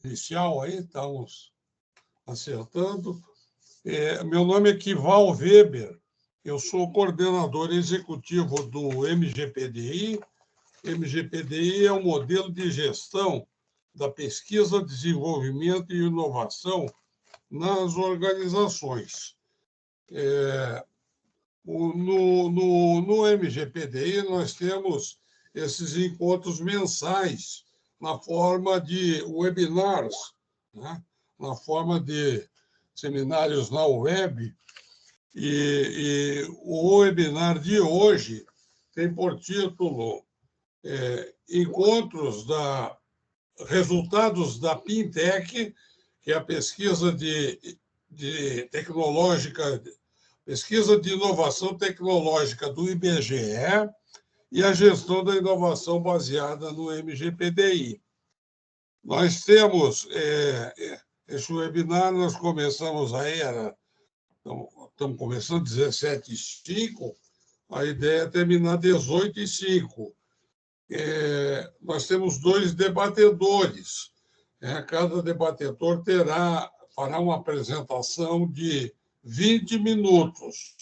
inicial aí, estamos acertando. Meu nome é Kival Weber, eu sou coordenador executivo do MGPDI. MGPDI é um modelo de gestão da pesquisa, desenvolvimento e inovação nas organizações. No MGPDI, nós temos esses encontros mensais na forma de webinars, né? Na forma de seminários na web. E o webinar de hoje tem por título Resultados da Pintech, que é a pesquisa pesquisa de inovação tecnológica do IBGE e a gestão da inovação baseada no MGPDI. Nós temos esse webinar, nós começamos aí, estamos começando 17h05, a ideia é terminar 18h05. Nós temos 2 debatedores. Cada debatedor fará uma apresentação de 20 minutos.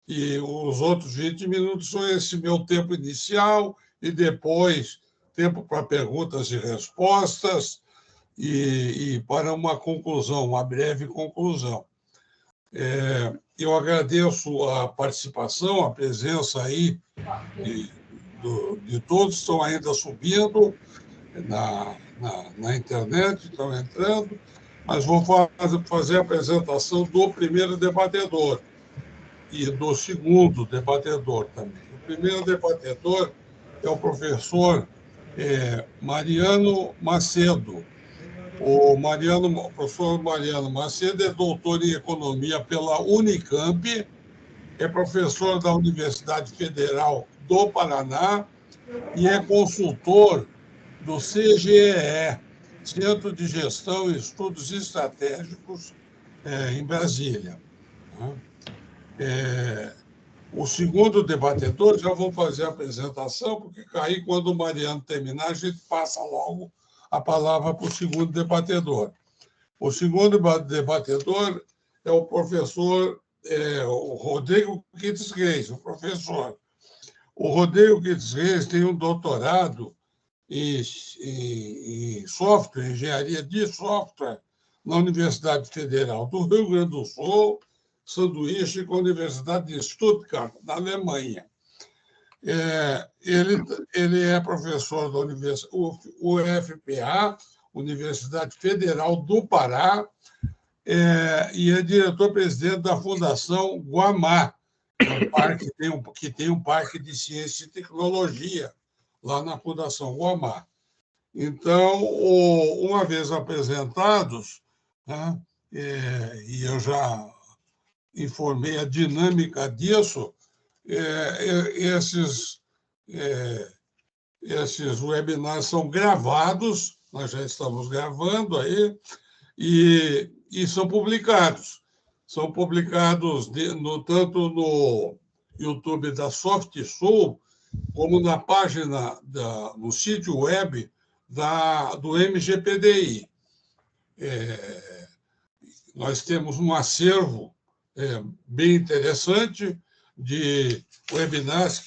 E os outros 20 minutos são esse meu tempo inicial e depois tempo para perguntas e respostas e para uma conclusão, uma breve conclusão. Eu agradeço a participação, a presença aí de todos, estão ainda subindo na internet, estão entrando, mas vou fazer a apresentação do primeiro debatedor e do segundo debatedor também. O primeiro debatedor é o professor Mariano Macedo. O professor Mariano Macedo é doutor em economia pela Unicamp, é professor da Universidade Federal do Paraná e é consultor do CGEE, Centro de Gestão e Estudos Estratégicos, em Brasília. O segundo debatedor, já vou fazer a apresentação, porque aí, quando o Mariano terminar, a gente passa logo a palavra para o segundo debatedor. O segundo debatedor é o professor o Rodrigo Kitts Reis, o professor. O Rodrigo Kitts Reis tem um doutorado em software, engenharia de software, na Universidade Federal do Rio Grande do Sul, sanduíche com a Universidade de Stuttgart, na Alemanha. Ele é professor da UFPA, Universidade Federal do Pará, e é diretor-presidente da Fundação Guamá, que tem um parque de ciência e tecnologia lá na Fundação Guamá. Então, uma vez apresentados, né, e eu já informei a dinâmica disso, esses webinars são gravados, nós já estamos gravando aí, e são publicados. São publicados tanto no YouTube da SoftSul, como na página, no sítio web do MGPDI. Nós temos um acervo bem interessante de webinars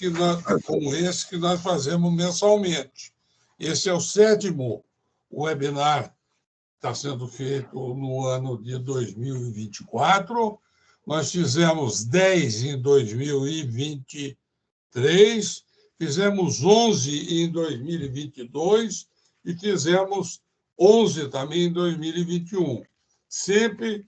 como esse que nós fazemos mensalmente. Esse é o 7º webinar que está sendo feito no ano de 2024. Nós fizemos 10 em 2023, fizemos 11 em 2022 e fizemos 11 também em 2021. Sempre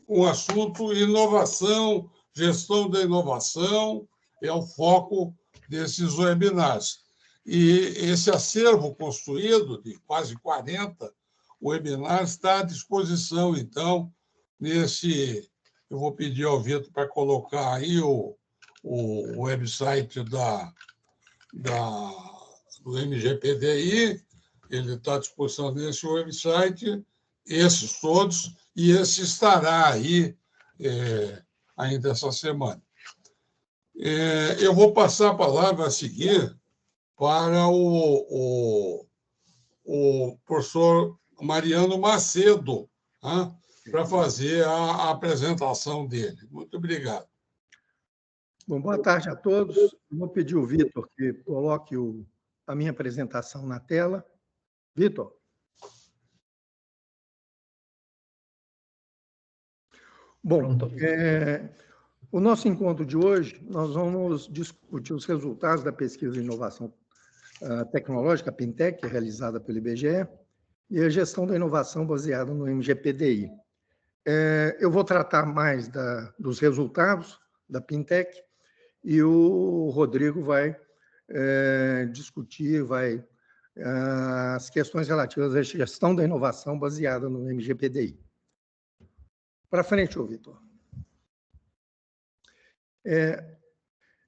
com o assunto inovação, gestão da inovação, é o foco desses webinars. E esse acervo construído, de quase 40 webinars, está à disposição, então, eu vou pedir ao Vitor para colocar aí o website do MGPDI, ele está à disposição nesse website, esses todos, e esse estará aí ainda essa semana. Eu vou passar a palavra a seguir para o professor Mariano Macedo, para fazer a apresentação dele. Muito obrigado. Bom, boa tarde a todos. Vou pedir ao Vitor que coloque a minha apresentação na tela. Vitor. Bom, o nosso encontro de hoje, nós vamos discutir os resultados da pesquisa de inovação tecnológica, a Pintec, realizada pelo IBGE, e a gestão da inovação baseada no MGPDI. Eu vou tratar mais dos resultados da Pintec e o Rodrigo vai discutir as questões relativas à gestão da inovação baseada no MGPDI. Para frente, Vitor.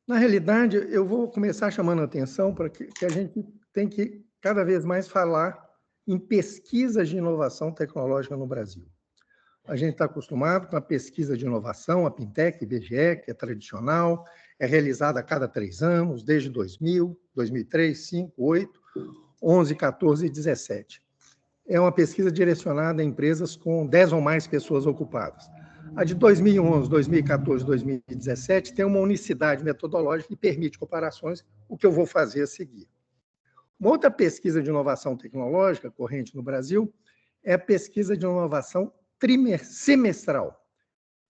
Na realidade, eu vou começar chamando a atenção para que a gente tem que cada vez mais falar em pesquisas de inovação tecnológica no Brasil. A gente está acostumado com a pesquisa de inovação, a Pintec, IBGE, que é tradicional, é realizada a cada 3 anos, desde 2000, 2003, 2005, 2008, 2011, 2014 e 2017. É uma pesquisa direcionada a empresas com 10 ou mais pessoas ocupadas. A de 2011, 2014 e 2017 tem uma unicidade metodológica que permite comparações, o que eu vou fazer a seguir. Uma outra pesquisa de inovação tecnológica corrente no Brasil é a pesquisa de inovação semestral,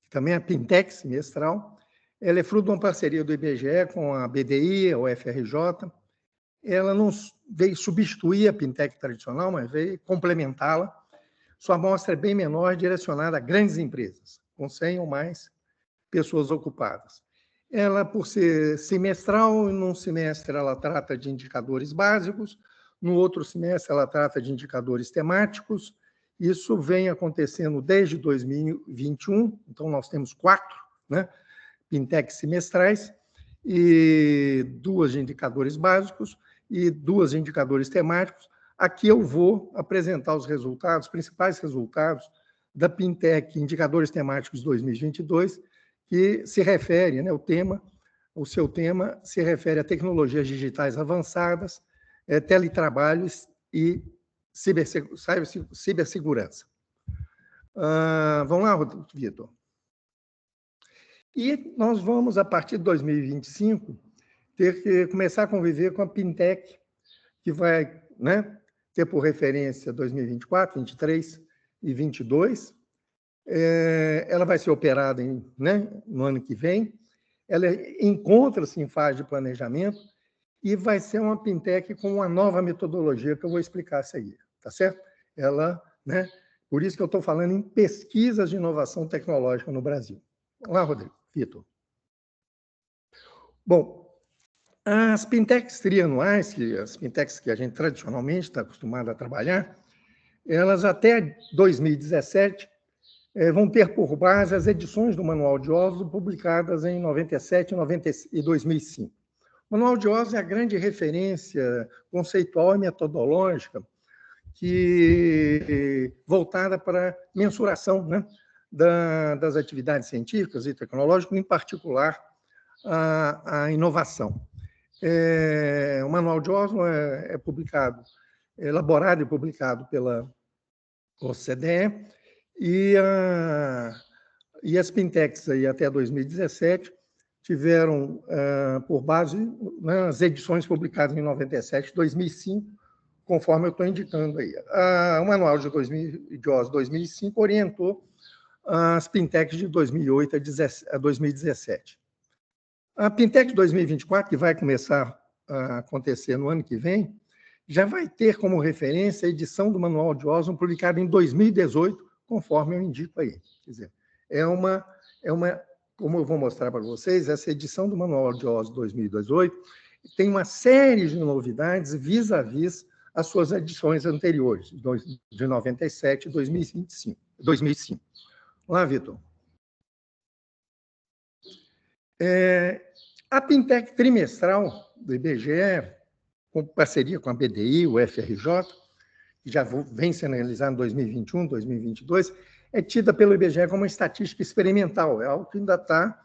que também é a Pintec semestral. Ela é fruto de uma parceria do IBGE com a BDI, a UFRJ. Ela não veio substituir a Pintec tradicional, mas veio complementá-la. Sua amostra é bem menor, direcionada a grandes empresas, com 100 ou mais pessoas ocupadas. Ela, por ser semestral, num semestre ela trata de indicadores básicos, no outro semestre ela trata de indicadores temáticos. Isso vem acontecendo desde 2021, então nós temos 4, Pintec semestrais, e 2 de indicadores básicos e 2 de indicadores temáticos. Aqui eu vou apresentar os resultados, os principais resultados da Pintec Indicadores Temáticos 2022, que se refere, o seu tema se refere a tecnologias digitais avançadas, teletrabalhos e cibersegurança. Vamos lá, Vitor. E nós vamos, a partir de 2025, ter que começar a conviver com a Pintec, que vai ter por referência 2024, 2023 e 2022. Ela vai ser operada no ano que vem. Ela encontra-se em fase de planejamento e vai ser uma Pintec com uma nova metodologia que eu vou explicar a seguir, tá certo? Por isso que eu estou falando em pesquisas de inovação tecnológica no Brasil. Vamos lá, Rodrigo, Vitor. Bom, as Pintecs trianuais, as Pintecs que a gente tradicionalmente está acostumado a trabalhar, elas até 2017 vão ter por base as edições do Manual de Oslo publicadas em 97 e 2005. O Manual de Oslo é a grande referência conceitual e metodológica voltada para mensuração das atividades científicas e tecnológicas, em particular a inovação. O Manual de Oslo é elaborado e publicado pela OCDE, e as Pintecs aí até 2017 tiveram por base as edições publicadas em 97 e 2005, conforme eu estou indicando aí. O Manual de Oslo 2005 orientou as Pintecs de 2008 a 2017. A Pintec 2024, que vai começar a acontecer no ano que vem, já vai ter como referência a edição do Manual de Oslo publicada em 2018, conforme eu indico aí. Quer dizer, como eu vou mostrar para vocês, essa edição do Manual de Oslo 2018 tem uma série de novidades vis-à-vis as suas edições anteriores, de 97 e 2005. Vamos lá, Vitor. A Pintec trimestral do IBGE, com parceria com a BDI, o FRJ, que já vem sendo realizada em 2021, 2022, é tida pelo IBGE como uma estatística experimental, é algo que ainda está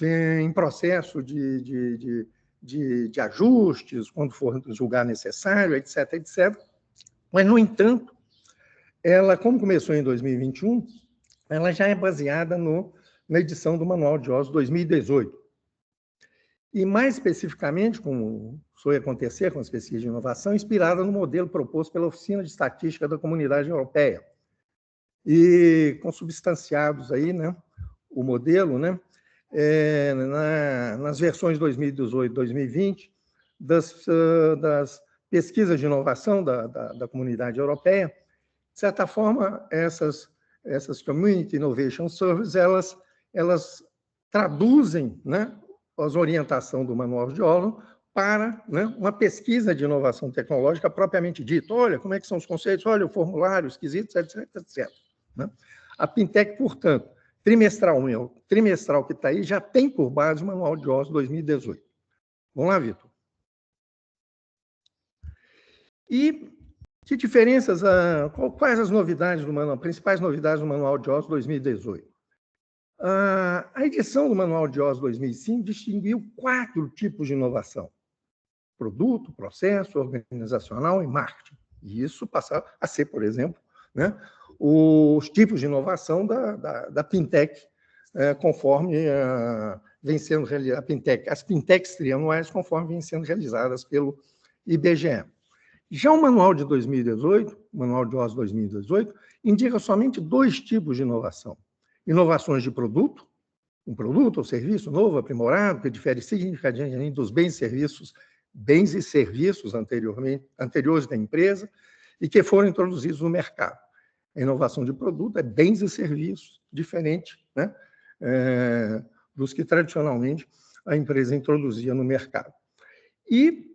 em processo de ajustes, quando for julgar necessário, etc., etc. Mas, no entanto, ela, como começou em 2021, ela já é baseada na edição do Manual de OSS 2018. E, mais especificamente, como foi acontecer com as pesquisas de inovação, inspirada no modelo proposto pela Oficina de Estatística da Comunidade Europeia. E consubstanciados aí, né, o modelo, né, nas versões 2018 e 2020 das pesquisas de inovação da Comunidade Europeia. De certa forma, essas Community Innovation Surveys, elas traduzem, né, as orientações do Manual de OSS para, né, uma pesquisa de inovação tecnológica propriamente dita. Olha, como é que são os conceitos, olha o formulário, os quesitos, etc, etc. Né? A Pintec, portanto, trimestral que está aí, já tem por base o Manual de OSS 2018. Vamos lá, Vitor. E que diferenças, quais as novidades do manual, principais novidades do Manual de OSS 2018? A edição do Manual de OSS 2005 distinguiu 4 tipos de inovação: produto, processo, organizacional e marketing. E isso passa a ser, por exemplo, né, os tipos de inovação da Pintec, conforme vem sendo realizada, as Pintecs trianuais, conforme vêm sendo realizadas pelo IBGE. Já o Manual de 2018, o Manual de OSS 2018, indica somente 2 tipos de inovação: inovações de produto, um produto ou serviço novo, aprimorado, que difere significativamente dos bens e serviços anteriores da empresa e que foram introduzidos no mercado. A inovação de produto é bens e serviços, diferente, né, dos que tradicionalmente a empresa introduzia no mercado. E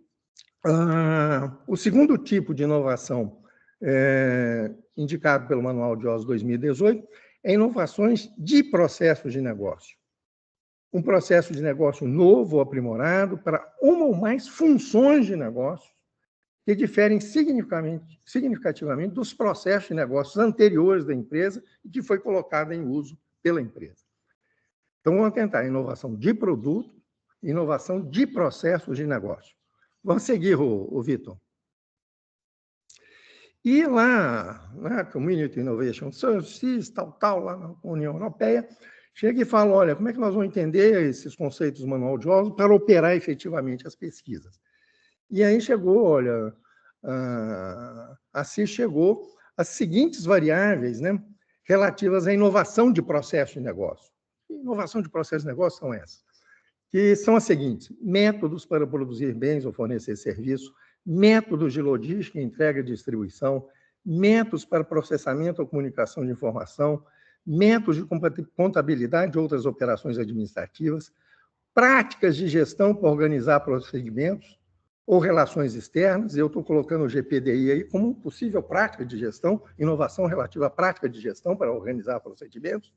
o segundo tipo de inovação indicado pelo Manual de OSS 2018 é inovações de processos de negócio. Um processo de negócio novo ou aprimorado para uma ou mais funções de negócio que diferem significativamente dos processos de negócios anteriores da empresa e que foi colocada em uso pela empresa. Então, vamos tentar inovação de produto, inovação de processos de negócio. Vamos seguir, o Vitor. E lá, na Community Innovation Services, lá na União Europeia, chega e fala, olha, como é que nós vamos entender esses conceitos do Manual de OSS para operar efetivamente as pesquisas? E aí chegou, olha, assim chegou as seguintes variáveis, né, relativas à inovação de processo de negócio. Que inovação de processo de negócio são essas? Que são as seguintes: métodos para produzir bens ou fornecer serviços, métodos de logística, entrega e distribuição, métodos para processamento ou comunicação de informação, métodos de contabilidade e outras operações administrativas, práticas de gestão para organizar procedimentos ou relações externas. Eu estou colocando o GPDI aí como possível prática de gestão, inovação relativa à prática de gestão para organizar procedimentos.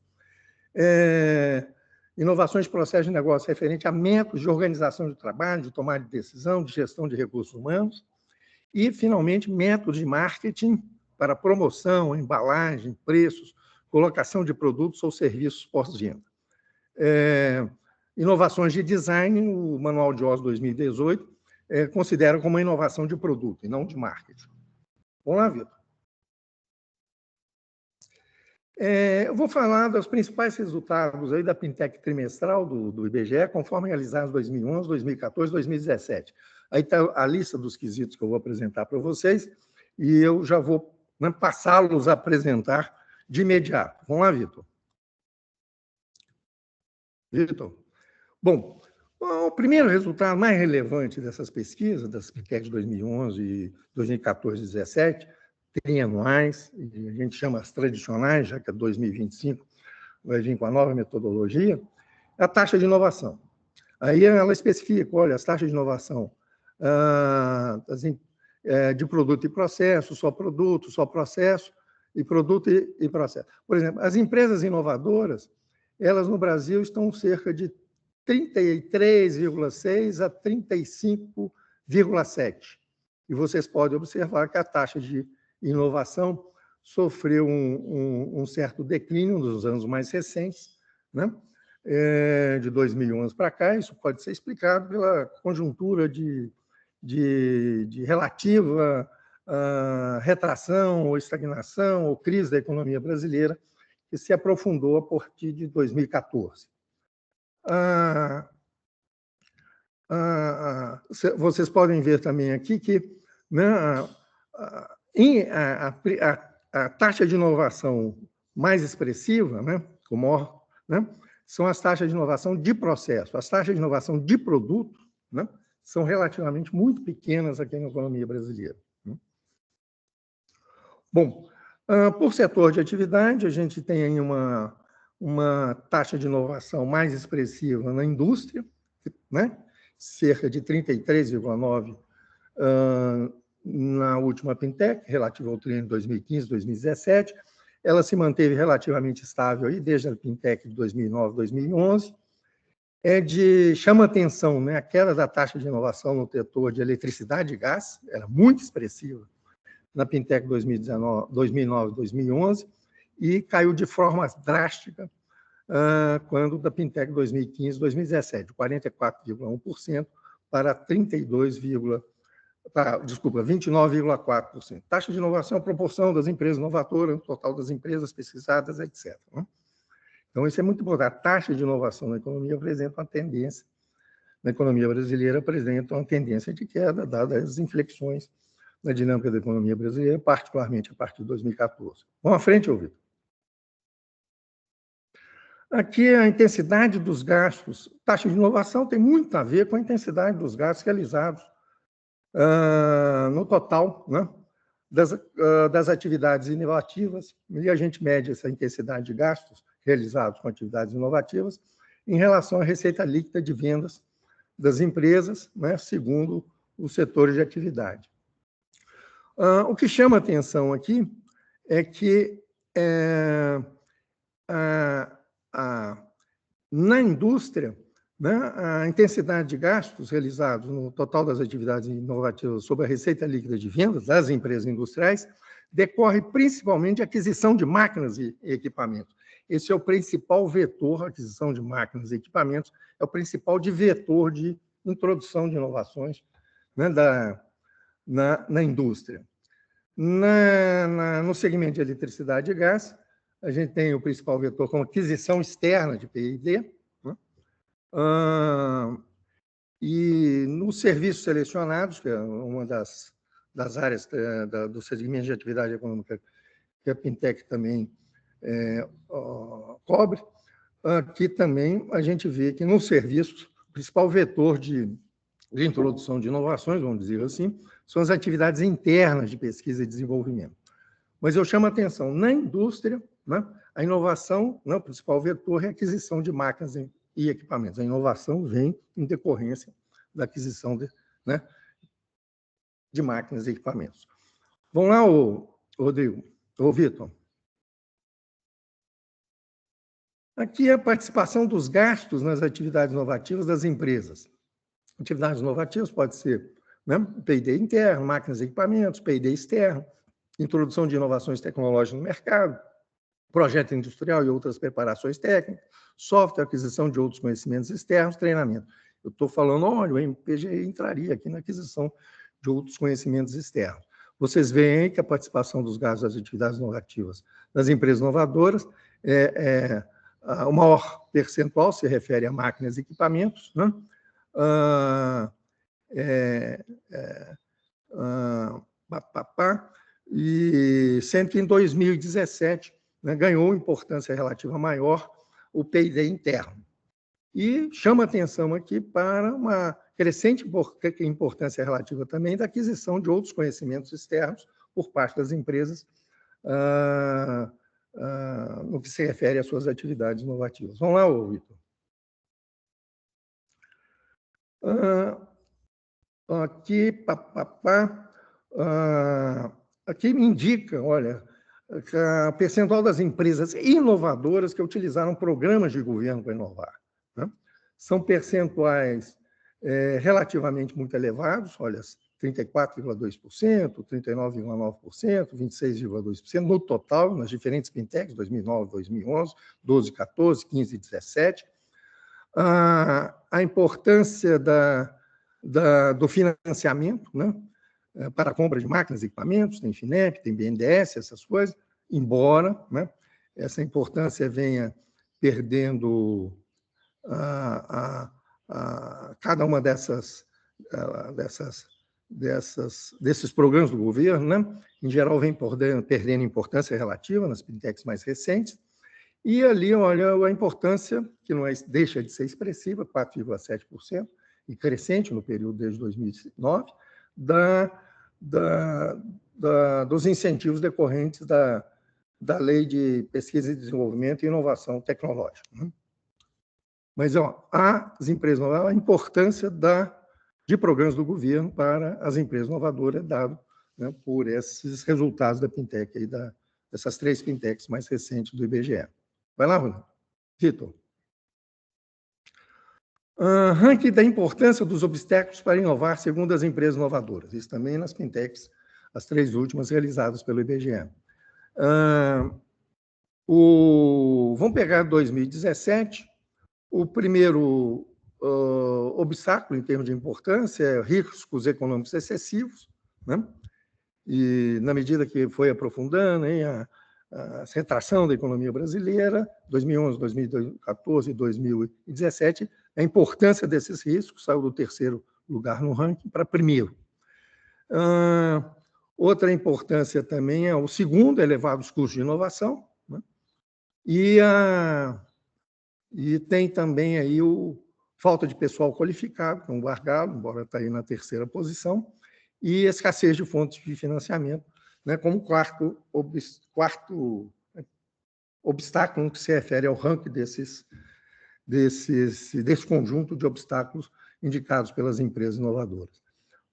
Inovações de processo de negócio referente a métodos de organização de trabalho, de tomada de decisão, de gestão de recursos humanos. E, finalmente, métodos de marketing para promoção, embalagem, preços, colocação de produtos ou serviços pós-venda. Inovações de design, o Manual de OSS 2018 considera como uma inovação de produto e não de marketing. Vamos lá, Vitor. Eu vou falar dos principais resultados aí da Pintec trimestral do IBGE, conforme realizados em 2011, 2014, 2017. Aí está a lista dos quesitos que eu vou apresentar para vocês e eu já vou, né, passá-los a apresentar de imediato. Vamos lá, Vitor. Vitor. Bom, o primeiro resultado mais relevante dessas pesquisas, das Pintec de 2011, 2014 e 2017, trianuais, e a gente chama as tradicionais, já que é 2025 vai vir com a nova metodologia, é a taxa de inovação. Aí ela especifica, olha, as taxas de inovação de produto e processo, só processo, e produto e processo. Por exemplo, as empresas inovadoras, elas no Brasil estão cerca de 33,6 a 35,7. E vocês podem observar que a taxa de inovação sofreu um certo declínio nos anos mais recentes, né? De 2011 para cá. Isso pode ser explicado pela conjuntura de relativa retração ou estagnação ou crise da economia brasileira, que se aprofundou a partir de 2014. Vocês podem ver também aqui que, né, a taxa de inovação mais expressiva, né, o maior, né, são as taxas de inovação de processo. As taxas de inovação de produto, né, são relativamente muito pequenas aqui na economia brasileira. Bom, por setor de atividade, a gente tem aí uma taxa de inovação mais expressiva na indústria, né, cerca de 33,9% na última Pintec, relativa ao triênio 2015-2017. Ela se manteve relativamente estável aí desde a Pintec de 2009-2011. Chama atenção, né, a queda da taxa de inovação no setor de eletricidade e gás, era muito expressiva na Pintec 2009-2011 e caiu de forma drástica quando da Pintec 2015-2017, de 44,1% para 29,4%. Taxa de inovação é a proporção das empresas inovadoras, no total das empresas pesquisadas, etc. Então, isso é muito importante. A taxa de inovação na economia apresenta uma tendência, na economia brasileira apresenta uma tendência de queda, dadas as inflexões na dinâmica da economia brasileira, particularmente a partir de 2014. Vamos à frente, Vitor. Aqui a intensidade dos gastos. Taxa de inovação tem muito a ver com a intensidade dos gastos realizados no total, né, das atividades inovativas, e a gente mede essa intensidade de gastos realizados com atividades inovativas em relação à receita líquida de vendas das empresas, né, segundo os setores de atividade. O que chama atenção aqui é que na indústria, né, a intensidade de gastos realizados no total das atividades inovativas sobre a receita líquida de vendas das empresas industriais decorre principalmente de aquisição de máquinas e equipamentos. Esse é o principal vetor, a aquisição de máquinas e equipamentos, é o principal vetor de introdução de inovações, né, na indústria. No segmento de eletricidade e gás, a gente tem o principal vetor como aquisição externa de P&D, né? E nos serviços selecionados, que é uma das áreas do segmento de atividade econômica que a Pintec também cobre, aqui também a gente vê que nos serviços, o principal vetor de introdução de inovações, vamos dizer assim, são as atividades internas de pesquisa e desenvolvimento. Mas eu chamo a atenção, na indústria, né, a inovação, né, o principal vetor é a aquisição de máquinas e equipamentos. A inovação vem em decorrência da aquisição de máquinas e equipamentos. Vamos lá, Rodrigo, Vitor. Aqui é a participação dos gastos nas atividades inovativas das empresas. Atividades inovativas pode ser, né, P&D interno, máquinas e equipamentos, P&D externo, introdução de inovações tecnológicas no mercado, projeto industrial e outras preparações técnicas, software, aquisição de outros conhecimentos externos, treinamento. Eu estou falando, olha, o MPGI entraria aqui na aquisição de outros conhecimentos externos. Vocês veem que a participação dos gastos das atividades inovativas das empresas inovadoras o maior percentual se refere a máquinas e equipamentos, né? E sendo que em 2017, né, ganhou importância relativa maior o P&D interno. E chama atenção aqui para uma crescente importância relativa também da aquisição de outros conhecimentos externos por parte das empresas no que se refere às suas atividades inovativas. Vamos lá, Vitor. Aqui me indica, olha, o percentual das empresas inovadoras que utilizaram programas de governo para inovar, né? São percentuais relativamente muito elevados, olha, 34,2%, 39,9%, 26,2% no total, nas diferentes Pintecs, 2009, 2011, 12, 14, 15 e 17. A importância do financiamento, né, para a compra de máquinas e equipamentos, tem FINEP, tem BNDES, essas coisas, embora, né, essa importância venha perdendo cada uma desses programas do governo, né, em geral, vem perdendo importância relativa nas fintechs mais recentes. E ali, olha, a importância, que não deixa de ser expressiva, 4,7%, e crescente no período desde 2009, dos incentivos decorrentes da Lei de Pesquisa e Desenvolvimento e Inovação Tecnológica. Né? Mas as empresas novas, a importância de programas do governo para as empresas inovadoras é dado, né, por esses resultados da Fintech, aí, dessas 3 Fintechs mais recentes do IBGE. Vai lá, Vitor. Ranking da importância dos obstáculos para inovar segundo as empresas inovadoras. Isso também nas Fintechs, as 3 últimas realizadas pelo IBGE. Vamos pegar 2017. O primeiro obstáculo, em termos de importância, é riscos econômicos excessivos, né? E, na medida que foi aprofundando a retração da economia brasileira, 2011, 2014 e 2017, a importância desses riscos saiu do 3º lugar no ranking para 1º. Outra importância também é o 2º, elevados custos de inovação, né? E tem também aí falta de pessoal qualificado, que é um gargalo, embora está aí na 3ª posição, e escassez de fontes de financiamento, né, como quarto obstáculo que se refere ao ranking desse conjunto de obstáculos indicados pelas empresas inovadoras.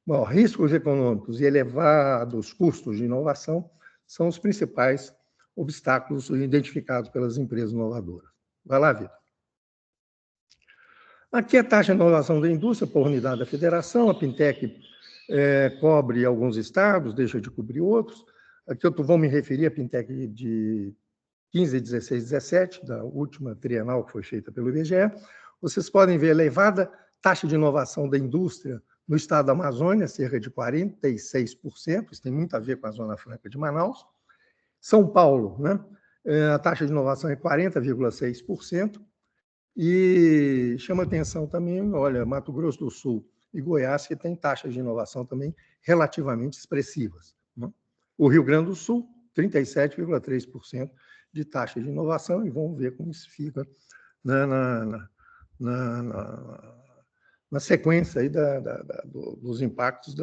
Bom, riscos econômicos e elevados custos de inovação são os principais obstáculos identificados pelas empresas inovadoras. Vai lá, Vitor. Aqui a taxa de inovação da indústria por unidade da federação, a Fintech cobre alguns estados, deixa de cobrir outros. Aqui eu vou me referir à Fintech de 15, 16, 17, da última trienal que foi feita pelo IBGE. Vocês podem ver a elevada taxa de inovação da indústria no estado da Amazônia, cerca de 46%, isso tem muito a ver com a Zona Franca de Manaus. São Paulo, né? A taxa de inovação é 40,6%, e chama atenção também, olha, Mato Grosso do Sul e Goiás, que tem taxas de inovação também relativamente expressivas. Né? O Rio Grande do Sul, 37,3% de taxa de inovação, e vamos ver como isso fica, né, na sequência aí dos impactos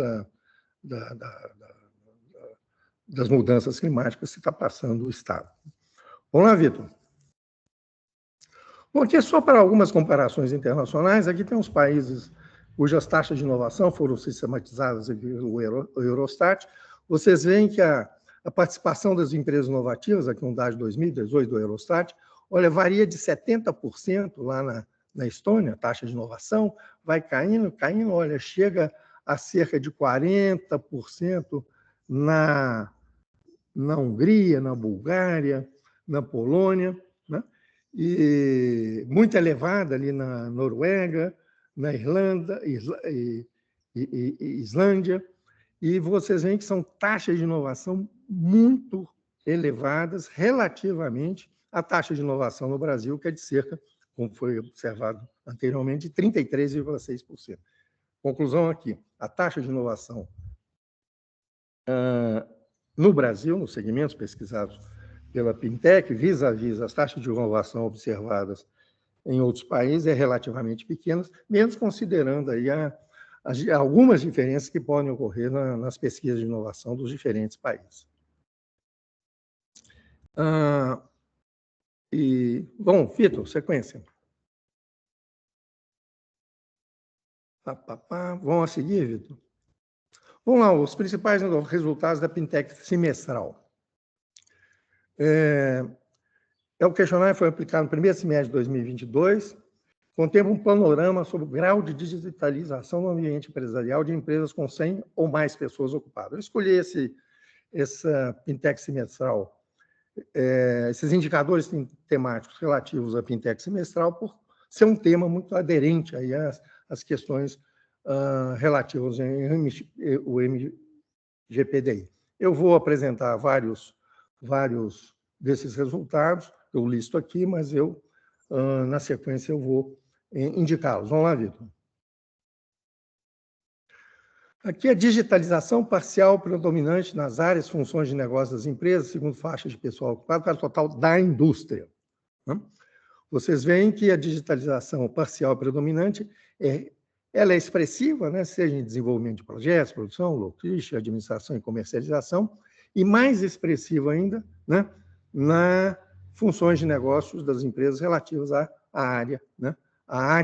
das mudanças climáticas que está passando o Estado. Vamos lá, Vitor. Bom, aqui é só para algumas comparações internacionais. Aqui tem uns países cujas taxas de inovação foram sistematizadas pelo Eurostat. Vocês veem que a participação das empresas inovativas, aqui um dado de 2018 do Eurostat, olha, varia de 70% lá na Estônia, a taxa de inovação, vai caindo, olha, chega a cerca de 40% na Hungria, na Bulgária, na Polônia, né? E muito elevada ali na Noruega, na Irlanda, Islândia, e vocês veem que são taxas de inovação muito elevadas relativamente à taxa de inovação no Brasil, que é de cerca, como foi observado anteriormente, de 33,6%. Conclusão aqui, a taxa de inovação no Brasil, nos segmentos pesquisados pela Fintech, vis-à-vis as taxas de inovação observadas em outros países, é relativamente pequenas, mesmo considerando aí algumas diferenças que podem ocorrer nas pesquisas de inovação dos diferentes países. Bom, Vitor, sequência. Vamos a seguir, Vitor? Vamos lá, os principais resultados da Fintech semestral. O questionário foi aplicado no primeiro semestre de 2022, contempla um panorama sobre o grau de digitalização no ambiente empresarial de empresas com 100 ou mais pessoas ocupadas. Eu escolhi essa Fintech semestral, esses indicadores temáticos relativos à Fintech semestral, por ser um tema muito aderente aí às questões relativas ao GPDI. Eu vou apresentar vários desses resultados, eu listo aqui, mas na sequência, eu vou indicá-los. Vamos lá, Vitor. Aqui a digitalização parcial predominante nas áreas, funções de negócio das empresas, segundo faixa de pessoal ocupado, para o total da indústria. Vocês veem que a digitalização parcial predominante ela é expressiva, né? Seja em desenvolvimento de projetos, produção, logística, administração e comercialização, e mais expressiva ainda, né? Na funções de negócios das empresas relativas à área, né? A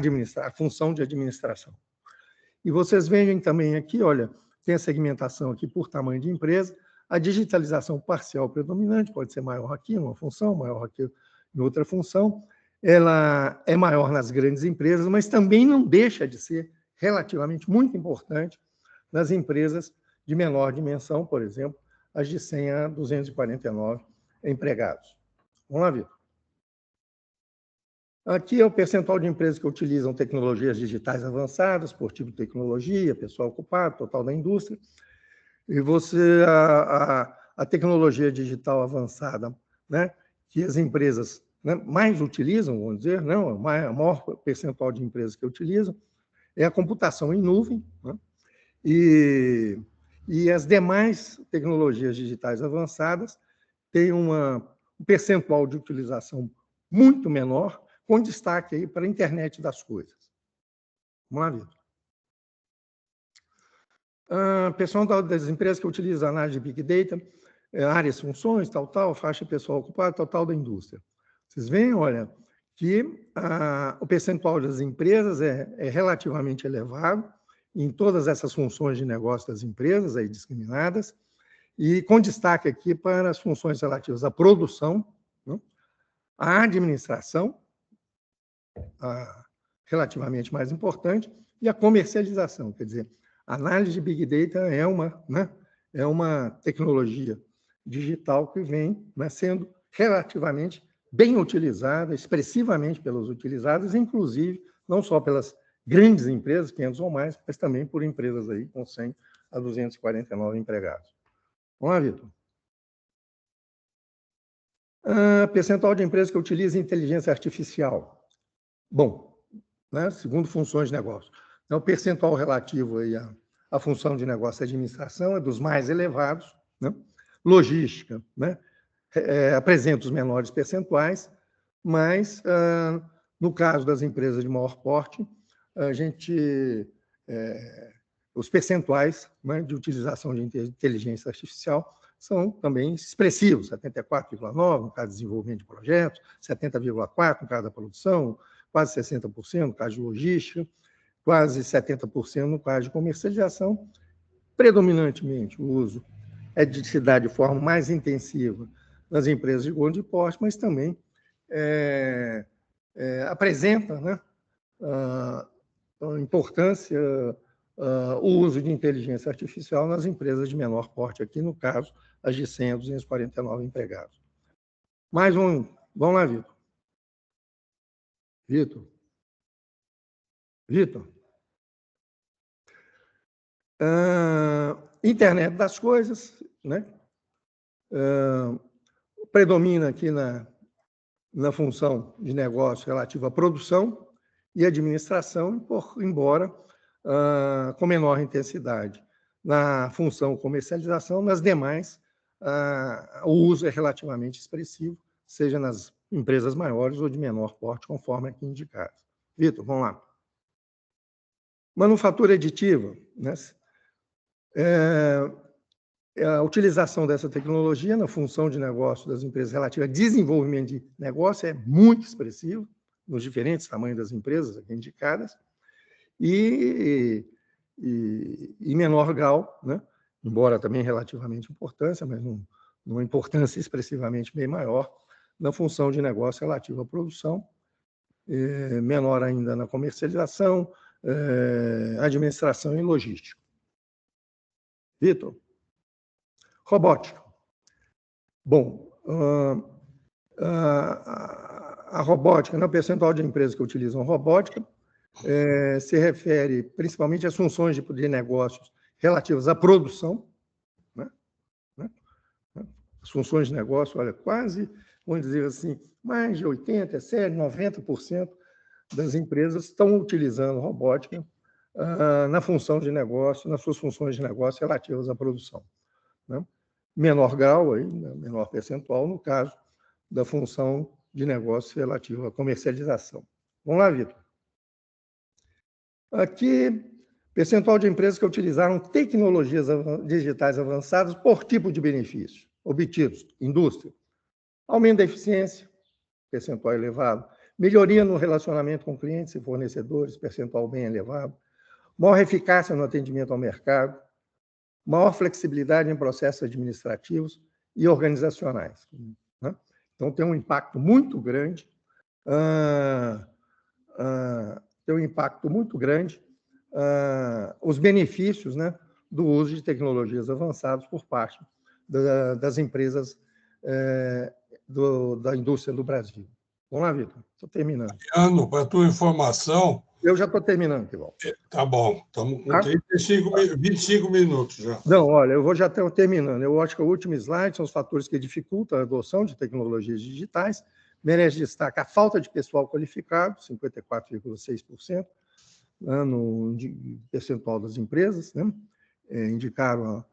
função de administração. E vocês veem também aqui, olha, tem a segmentação aqui por tamanho de empresa, a digitalização parcial predominante, pode ser maior aqui numa função, maior aqui em outra função, ela é maior nas grandes empresas, mas também não deixa de ser relativamente muito importante nas empresas de menor dimensão, por exemplo, as de 100 a 249 empregados. Vamos lá, Vitor. Aqui é o percentual de empresas que utilizam tecnologias digitais avançadas, por tipo de tecnologia, pessoal ocupado, total da indústria. E a tecnologia digital avançada, né, que as empresas, né, mais utilizam, vamos dizer, não, o maior percentual de empresas que utilizam, é a computação em nuvem, né, e as demais tecnologias digitais avançadas têm um percentual de utilização muito menor, com destaque aí para a internet das coisas. Vamos lá, Vitor. Pessoal das empresas que utilizam análise de Big Data, áreas, funções, tal, faixa pessoal ocupada, total da indústria. Vocês veem, olha, que o percentual das empresas é relativamente elevado em todas essas funções de negócio das empresas, aí discriminadas, e com destaque aqui para as funções relativas à produção, né, à administração, relativamente mais importante, e a comercialização. Quer dizer, a análise de Big Data é uma tecnologia digital que vem, né, sendo relativamente bem utilizada, expressivamente pelos utilizados, inclusive não só pelas grandes empresas, 500 ou mais, mas também por empresas aí com 100 a 249 empregados. Vamos lá, Vitor. Percentual de empresas que utilizam inteligência artificial. Bom, né, segundo funções de negócio. Então, o percentual relativo aí à função de negócio e administração é dos mais elevados, né? Logística, né, apresenta os menores percentuais, mas, no caso das empresas de maior porte, os percentuais, né, de utilização de inteligência artificial são também expressivos, 74,9% no caso de desenvolvimento de projetos, 70,4% no caso da produção, quase 60% no caso de logística, quase 70% no caso de comercialização. Predominantemente, o uso se dá de forma mais intensiva nas empresas de grande porte, mas também apresenta, né, a importância, o uso de inteligência artificial nas empresas de menor porte, aqui no caso, as de 100 a 249 empregados. Mais um. Vamos lá, Vitor. Vitor. Internet das coisas, né? Predomina aqui na função de negócio relativa à produção e administração, embora com menor intensidade na função comercialização, nas demais o uso é relativamente expressivo, seja nas empresas maiores ou de menor porte, conforme aqui indicado. Vitor, vamos lá. Manufatura aditiva, né? A utilização dessa tecnologia na função de negócio das empresas relativa a desenvolvimento de negócio é muito expressivo nos diferentes tamanhos das empresas aqui indicadas e em menor grau, né? Embora também relativamente importância, mas numa importância expressivamente bem maior na função de negócio relativa à produção, menor ainda na comercialização, administração e logística. Vitor. Robótica. Bom, a robótica, no percentual de empresas que utilizam robótica, se refere principalmente às funções de negócios relativas à produção, né? as funções de negócio, olha, quase, vamos dizer assim, mais de 80%, 90% das empresas estão utilizando robótica na função de negócio, nas suas funções de negócio relativas à produção, né? Menor grau, aí, menor percentual, no caso da função de negócio relativa à comercialização. Vamos lá, Vitor. Aqui, percentual de empresas que utilizaram tecnologias digitais avançadas por tipo de benefício obtidos. Indústria. Aumento da eficiência, percentual elevado. Melhoria no relacionamento com clientes e fornecedores, percentual bem elevado. Maior eficácia no atendimento ao mercado. Maior flexibilidade em processos administrativos e organizacionais, né? Então, tem um impacto muito grande, os benefícios, né, do uso de tecnologias avançadas por parte das empresas da indústria do Brasil. Vamos lá, Vitor. Estou terminando. Mariano, para a tua informação... Eu já estou terminando, Kival. Tá bom, estamos com 25 minutos já. Não, olha, eu vou já estar terminando. Eu acho que o último slide são os fatores que dificultam a adoção de tecnologias digitais. Merece destaque a falta de pessoal qualificado, 54,6%, né, no percentual das empresas, né? Indicaram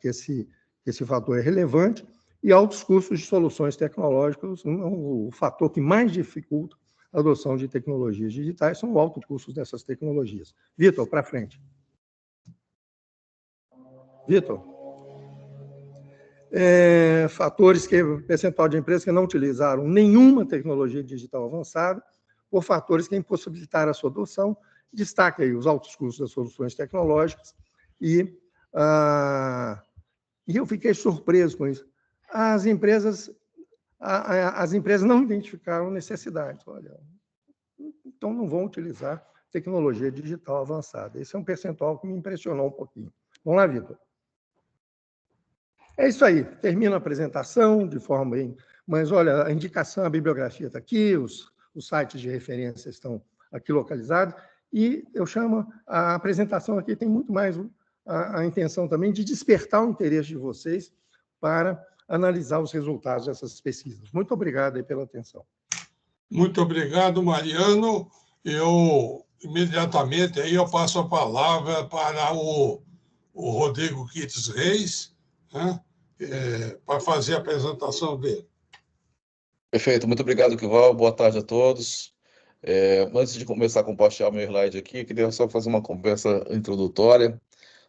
que esse fator é relevante, e altos custos de soluções tecnológicas. O fator que mais dificulta a adoção de tecnologias digitais são os altos custos dessas tecnologias. Vitor, para frente. Vitor, fatores percentual de empresas que não utilizaram nenhuma tecnologia digital avançada, por fatores que impossibilitaram a sua adoção. Destaque aí os altos custos das soluções tecnológicas e eu fiquei surpreso com isso. As empresas não identificaram necessidades, olha, então não vão utilizar tecnologia digital avançada. Esse é um percentual que me impressionou um pouquinho. Vamos lá, Vitor. É isso aí, termino a apresentação de forma bem... Mas, olha, a indicação, a bibliografia está aqui, os sites de referência estão aqui localizados, e eu chamo a apresentação aqui, tem muito mais a intenção também de despertar o interesse de vocês para analisar os resultados dessas pesquisas. Muito obrigado aí pela atenção. Muito obrigado, Mariano. Eu, imediatamente, aí eu passo a palavra para o Rodrigo Kitts Reis, né, para fazer a apresentação dele. Perfeito, muito obrigado, Kival. Boa tarde a todos. Antes de começar a compartilhar meu slide aqui, queria só fazer uma conversa introdutória.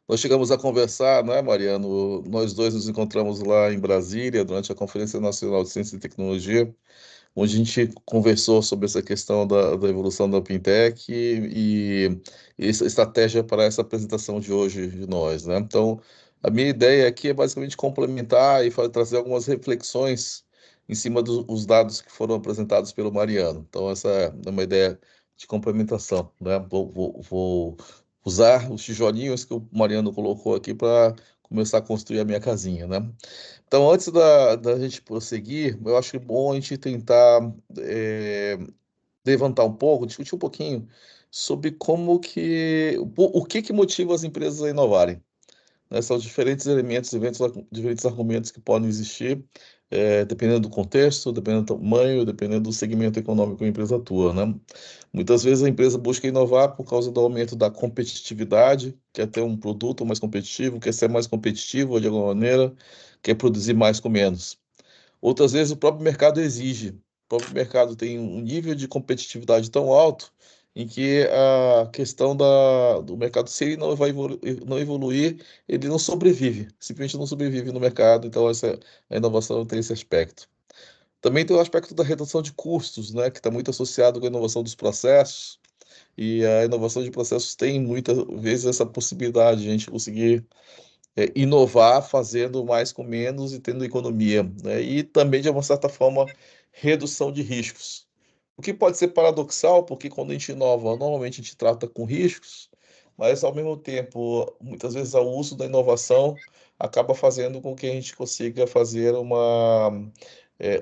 Nós chegamos a conversar, não é, Mariano? Nós dois nos encontramos lá em Brasília, durante a Conferência Nacional de Ciência e Tecnologia, onde a gente conversou sobre essa questão da evolução da fintech e essa estratégia para essa apresentação de hoje de nós, né? Então, a minha ideia aqui é basicamente complementar e trazer algumas reflexões em cima dos dados que foram apresentados pelo Mariano. Então, essa é uma ideia de complementação, né? Vou usar os tijolinhos que o Mariano colocou aqui para começar a construir a minha casinha, né? Então, antes da gente prosseguir, eu acho que é bom a gente tentar levantar um pouco, discutir um pouquinho sobre o que motiva as empresas a inovarem, né? São diferentes elementos, diferentes argumentos que podem existir, dependendo do contexto, dependendo do tamanho, dependendo do segmento econômico que a empresa atua, né? Muitas vezes a empresa busca inovar por causa do aumento da competitividade, quer ter um produto mais competitivo, quer ser mais competitivo de alguma maneira, quer produzir mais com menos. Outras vezes o próprio mercado exige, o próprio mercado tem um nível de competitividade tão alto em que a questão do mercado, se ele não evoluir, ele não sobrevive, simplesmente não sobrevive no mercado. Então, a inovação tem esse aspecto. Também tem o aspecto da redução de custos, né, que está muito associado com a inovação dos processos, e a inovação de processos tem muitas vezes essa possibilidade de a gente conseguir inovar fazendo mais com menos e tendo economia, né? E também, de uma certa forma, redução de riscos. O que pode ser paradoxal, porque quando a gente inova, normalmente a gente trata com riscos, mas, ao mesmo tempo, muitas vezes o uso da inovação acaba fazendo com que a gente consiga fazer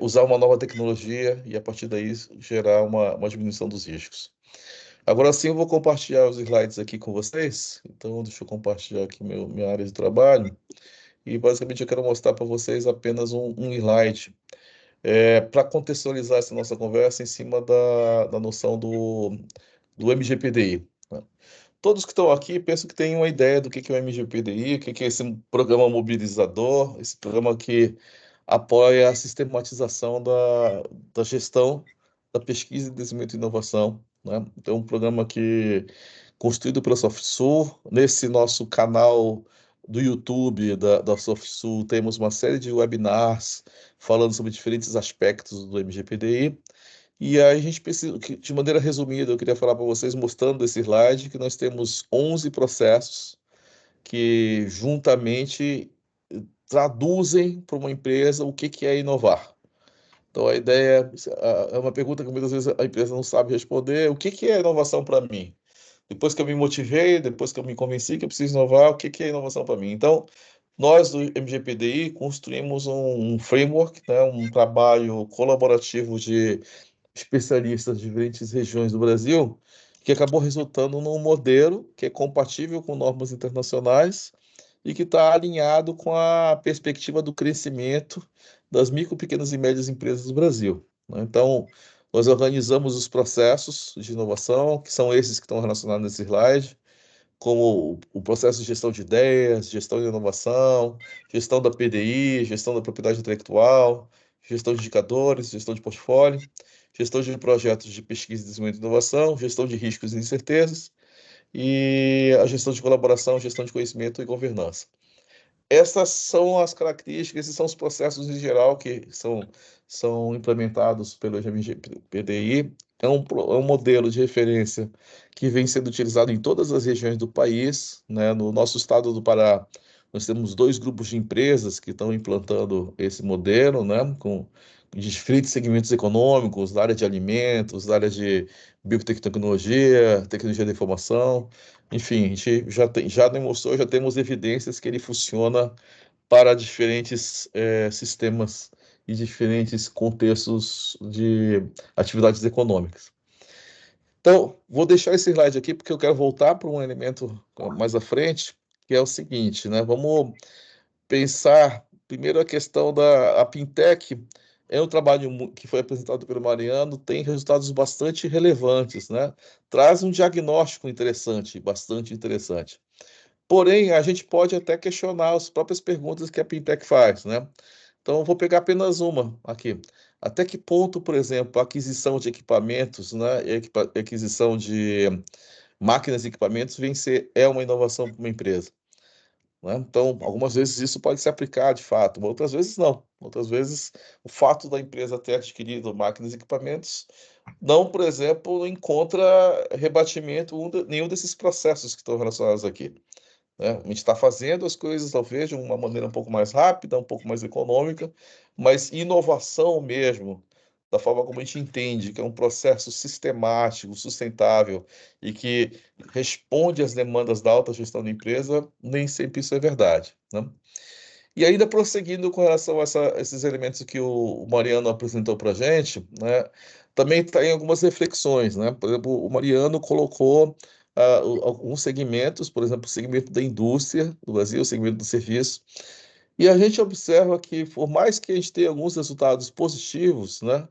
usar uma nova tecnologia e, a partir daí, gerar uma diminuição dos riscos. Agora sim, eu vou compartilhar os slides aqui com vocês. Então, deixa eu compartilhar aqui minha área de trabalho. e basicamente eu quero mostrar para vocês apenas um slide para contextualizar essa nossa conversa em cima da noção do MGPDI. Né? Todos que estão aqui pensam que têm uma ideia do que é o MGPDI, o que é esse programa mobilizador, esse programa que apoia a sistematização da gestão da pesquisa, desenvolvimento e inovação. Né? Então, um programa que construído pela SoftSul. Nesse nosso canal do YouTube da SoftSul, temos uma série de webinars falando sobre diferentes aspectos do MGPDI. E aí a gente precisa, de maneira resumida, eu queria falar para vocês, mostrando esse slide, que nós temos 11 processos que juntamente traduzem para uma empresa o que é inovar. Então, a ideia é uma pergunta que muitas vezes a empresa não sabe responder: o que é inovação para mim? Depois que eu me motivei, depois que eu me convenci que eu preciso inovar, o que é inovação para mim? Então, nós do MGPDI construímos um framework, né, um trabalho colaborativo de especialistas de diferentes regiões do Brasil, que acabou resultando num modelo que é compatível com normas internacionais e que está alinhado com a perspectiva do crescimento das micro, pequenas e médias empresas do Brasil. Né? Então, nós organizamos os processos de inovação, que são esses que estão relacionados nesse slide, como o processo de gestão de ideias, gestão de inovação, gestão da PDI, gestão da propriedade intelectual, gestão de indicadores, gestão de portfólio, gestão de projetos de pesquisa, desenvolvimento e inovação, gestão de riscos e incertezas, e a gestão de colaboração, gestão de conhecimento e governança. Essas são as características, esses são os processos em geral que são implementados pelo MGPDI. É um modelo de referência que vem sendo utilizado em todas as regiões do país. Né? No nosso estado do Pará, nós temos 2 grupos de empresas que estão implantando esse modelo, né? Com diferentes segmentos econômicos, da área de alimentos, da área de biotecnologia, tecnologia da informação. Enfim, a gente já demonstrou, já temos evidências que ele funciona para diferentes sistemas e diferentes contextos de atividades econômicas. Então, vou deixar esse slide aqui porque eu quero voltar para um elemento mais à frente, que é o seguinte, né? Vamos pensar primeiro a questão da Pintec. É um trabalho que foi apresentado pelo Mariano, tem resultados bastante relevantes, né? Traz um diagnóstico interessante, bastante interessante. Porém, a gente pode até questionar as próprias perguntas que a Pintec faz, né? Então, eu vou pegar apenas uma aqui. Até que ponto, por exemplo, a aquisição de equipamentos, né, aquisição de máquinas e equipamentos é uma inovação para uma empresa? Né? Então, algumas vezes isso pode se aplicar de fato, outras vezes não. Outras vezes, o fato da empresa ter adquirido máquinas e equipamentos não, por exemplo, encontra rebatimento nenhum desses processos que estão relacionados aqui. Né? A gente está fazendo as coisas, talvez, de uma maneira um pouco mais rápida, um pouco mais econômica, mas inovação mesmo, da forma como a gente entende, que é um processo sistemático, sustentável e que responde às demandas da alta gestão da empresa, nem sempre isso é verdade. Né? E ainda prosseguindo com relação a esses elementos que o Mariano apresentou para a gente, né, também tem algumas reflexões. Né? Por exemplo, o Mariano colocou alguns segmentos, por exemplo, o segmento da indústria do Brasil, o segmento do serviço, e a gente observa que, por mais que a gente tenha alguns resultados positivos, né,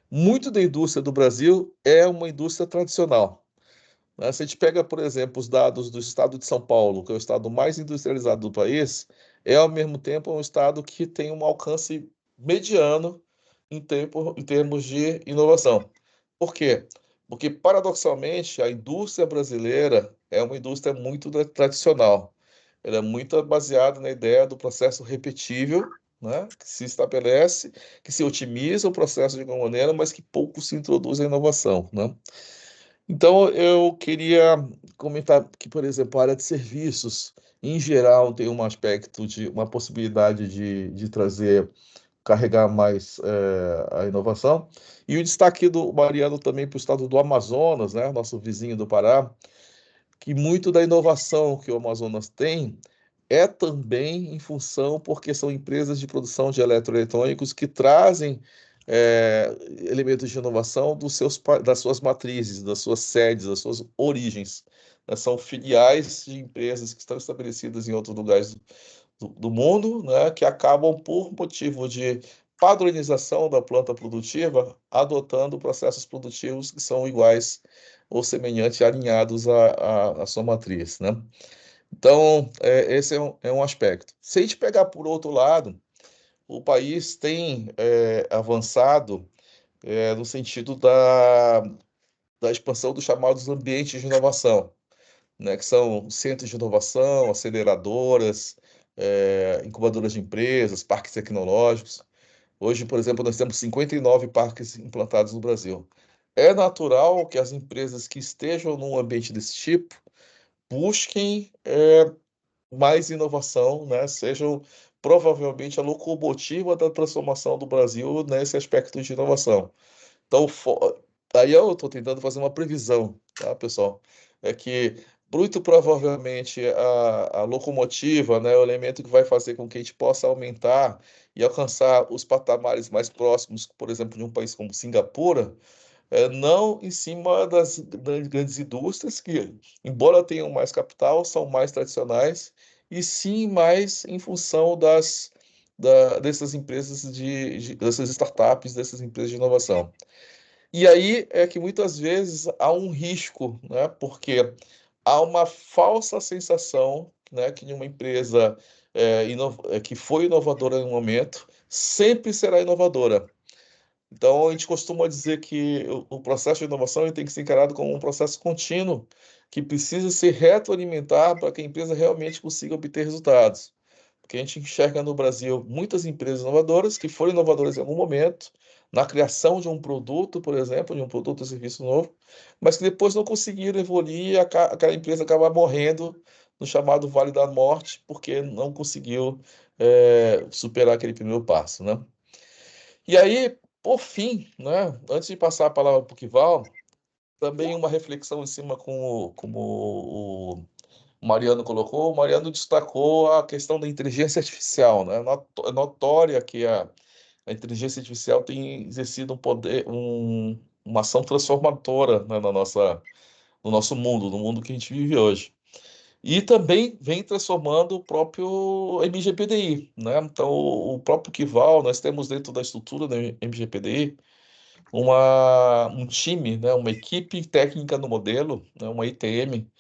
muito da indústria do Brasil é uma indústria tradicional. Né? Se a gente pega, por exemplo, os dados do estado de São Paulo, que é o estado mais industrializado do país, é ao mesmo tempo um estado que tem um alcance mediano em termos de inovação. Por quê? Porque, paradoxalmente, a indústria brasileira é uma indústria muito tradicional. Ela é muito baseada na ideia do processo repetível, né? Que se estabelece, que se otimiza o processo de alguma maneira, mas que pouco se introduz a inovação. Né? Então, eu queria comentar que, por exemplo, a área de serviços, em geral, tem um aspecto de uma possibilidade de trazer, carregar mais a inovação. E o destaque do Mariano também para o estado do Amazonas, né, nosso vizinho do Pará, que muito da inovação que o Amazonas tem é também em função, porque são empresas de produção de eletroeletrônicos que trazem elementos de inovação das suas matrizes, das suas sedes, das suas origens. Né? São filiais de empresas que estão estabelecidas em outros lugares do mundo, né, que acabam, por motivo de padronização da planta produtiva, adotando processos produtivos que são iguais ou semelhantes, alinhados à sua matriz, né? Então, esse é um aspecto. Se a gente pegar por outro lado, o país tem avançado no sentido da expansão dos chamados ambientes de inovação, né, que são centros de inovação, aceleradoras, incubadoras de empresas, parques tecnológicos. Hoje, por exemplo, nós temos 59 parques implantados no Brasil. É natural que as empresas que estejam num ambiente desse tipo busquem mais inovação, né? Sejam provavelmente a locomotiva da transformação do Brasil nesse aspecto de inovação. Então, aí eu estou tentando fazer uma previsão, tá, pessoal? É que muito provavelmente a locomotiva, né, o elemento que vai fazer com que a gente possa aumentar e alcançar os patamares mais próximos, por exemplo, de um país como Singapura, não em cima das grandes indústrias, que, embora tenham mais capital, são mais tradicionais, e sim mais em função dessas empresas dessas startups, dessas empresas de inovação. E aí é que muitas vezes há um risco, né? Porque há uma falsa sensação, né, que uma empresa que foi inovadora em um momento sempre será inovadora. Então, a gente costuma dizer que o processo de inovação ele tem que ser encarado como um processo contínuo, que precisa se retroalimentar para que a empresa realmente consiga obter resultados. Porque a gente enxerga no Brasil muitas empresas inovadoras que foram inovadoras em algum momento, na criação de um produto, por exemplo, de um produto ou serviço novo, mas que depois não conseguiram evoluir e aquela empresa acaba morrendo no chamado Vale da Morte, porque não conseguiu superar aquele primeiro passo, né? E aí, por fim, né, antes de passar a palavra para o Kival, também uma reflexão em cima como o Mariano colocou. O Mariano destacou a questão da inteligência artificial, né? É notória que a inteligência artificial tem exercido um poder, uma ação transformadora, né, no nosso mundo, no mundo que a gente vive hoje. E também vem transformando o próprio MGPDI, né? Então, o próprio Kival, nós temos dentro da estrutura do MGPDI um time, né? Uma equipe técnica no modelo, né? Uma ITM,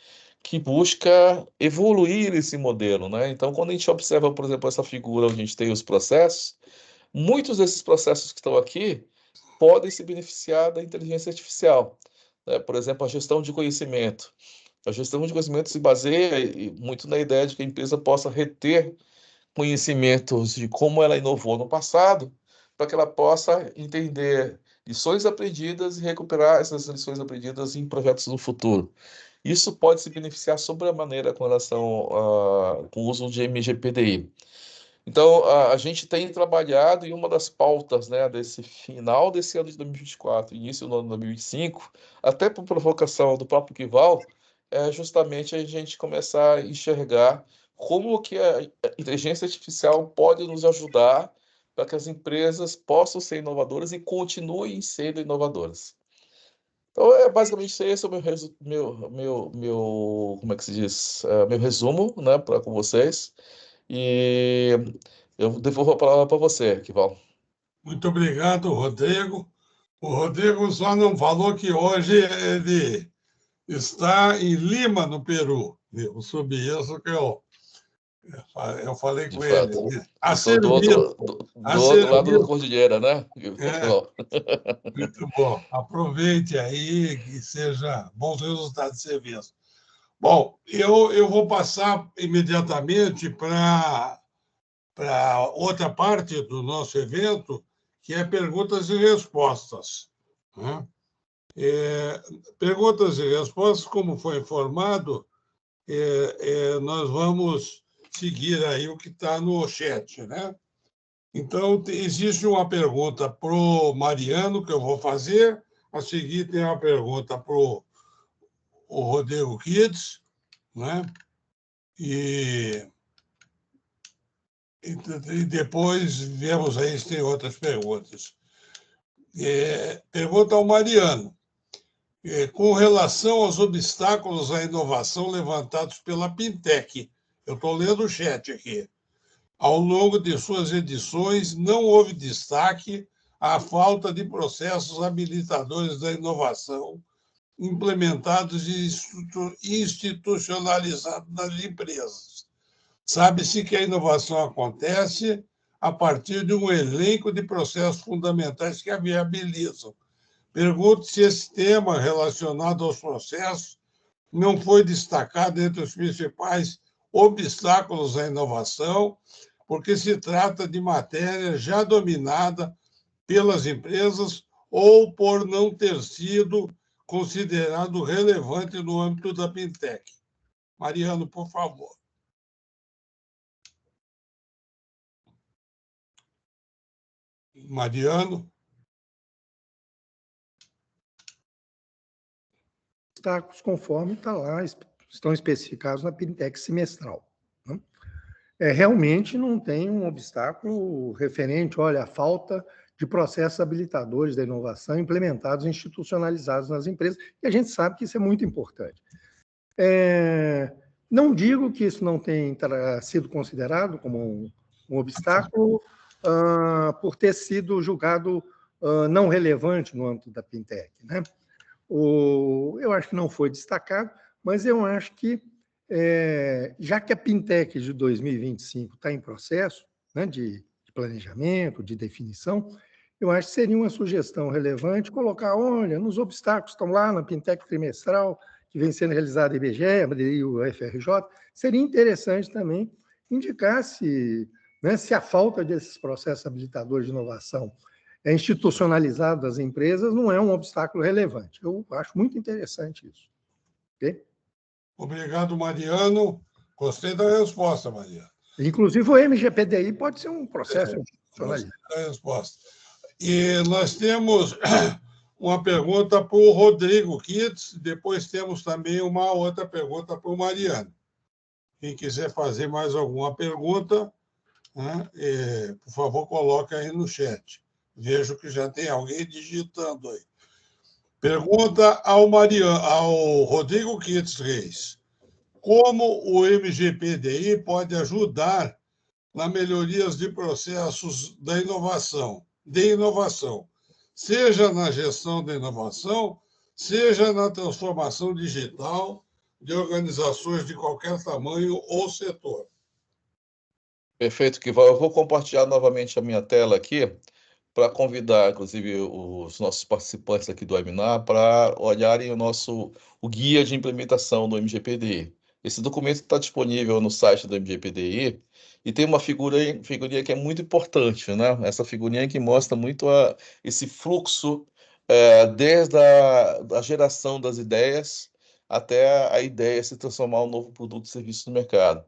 que busca evoluir esse modelo, né? Então, quando a gente observa, por exemplo, essa figura onde a gente tem os processos, muitos desses processos que estão aqui podem se beneficiar da inteligência artificial, né? Por exemplo, a gestão de conhecimento. A gestão de conhecimento se baseia muito na ideia de que a empresa possa reter conhecimentos de como ela inovou no passado, para que ela possa entender lições aprendidas e recuperar essas lições aprendidas em projetos no futuro. Isso pode se beneficiar sobremaneira com relação com o uso de MGPDI. Então, a gente tem trabalhado em uma das pautas, né, desse final desse ano de 2024, início do ano de 2025, até por provocação do próprio Kival, é justamente a gente começar a enxergar como que a inteligência artificial pode nos ajudar para que as empresas possam ser inovadoras e continuem sendo inovadoras. Então, basicamente esse é o como é que se diz? Meu resumo, né, com vocês. E eu devolvo a palavra para você, Kival. Muito obrigado, Rodrigo. O Rodrigo só não falou que hoje ele está em Lima, no Peru. Eu soube isso que eu falei De com ele. fato. A Estou serviço. A do outro lado da serviço. cordilheira, né, É, Kival? muito bom. Aproveite aí, que seja bons resultados de serviço. Bom, eu vou passar imediatamente para outra parte do nosso evento, que é perguntas e respostas, né? Perguntas e respostas, como foi informado, nós vamos seguir aí o que está no chat, né? Então, existe uma pergunta para o Mariano, que eu vou fazer. A seguir, tem uma pergunta para o Rodrigo Kids, né? E depois vemos aí se tem outras perguntas. Pergunta ao Mariano. Com relação aos obstáculos à inovação levantados pela Pintec, eu estou lendo o chat aqui. Ao longo de suas edições, não houve destaque à falta de processos habilitadores da inovação implementados e institucionalizados nas empresas. Sabe-se que a inovação acontece a partir de um elenco de processos fundamentais que a viabilizam. Pergunto se esse tema relacionado aos processos não foi destacado entre os principais obstáculos à inovação, porque se trata de matéria já dominada pelas empresas ou por não ter sido considerado relevante no âmbito da Pintec. Mariano, por favor. Mariano. Obstáculos conforme está lá, estão especificados na Pintec semestral. Né? Realmente não tem um obstáculo referente, olha, a falta de processos habilitadores da inovação implementados e institucionalizados nas empresas, e a gente sabe que isso é muito importante. Não digo que isso não tenha sido considerado como um obstáculo por ter sido julgado não relevante no âmbito da Pintec, né? Eu acho que não foi destacado, mas eu acho que, já que a Pintec de 2025 está em processo, né, de planejamento, de definição, eu acho que seria uma sugestão relevante colocar, olha, nos obstáculos estão lá na Pintec trimestral, que vem sendo realizada a IBGE, e o FRJ, seria interessante também indicar se a falta desses processos habilitadores de inovação institucionalizado das empresas não é um obstáculo relevante. Eu acho muito interessante isso. Okay? Obrigado, Mariano. Gostei da resposta, Mariano. Inclusive, o MGPDI pode ser um processo institucionalizado. Gostei da resposta. E nós temos uma pergunta para o Rodrigo Kitts, depois temos também uma outra pergunta para o Mariano. Quem quiser fazer mais alguma pergunta, né, por favor, coloque aí no chat. Vejo que já tem alguém digitando aí. Pergunta ao Rodrigo Kitts Reis. Como o MGPDI pode ajudar na melhoria de processos de inovação, seja na gestão da inovação, seja na transformação digital de organizações de qualquer tamanho ou setor? Perfeito, Kival. Eu vou compartilhar novamente a minha tela aqui para convidar, inclusive, os nossos participantes aqui do webinar para olharem o guia de implementação do MGPDI. Esse documento está disponível no site do MGPDI e tem uma figurinha que é muito importante, né? Essa figurinha que mostra muito esse fluxo desde a geração das ideias até a ideia se transformar em um novo produto e serviço no mercado.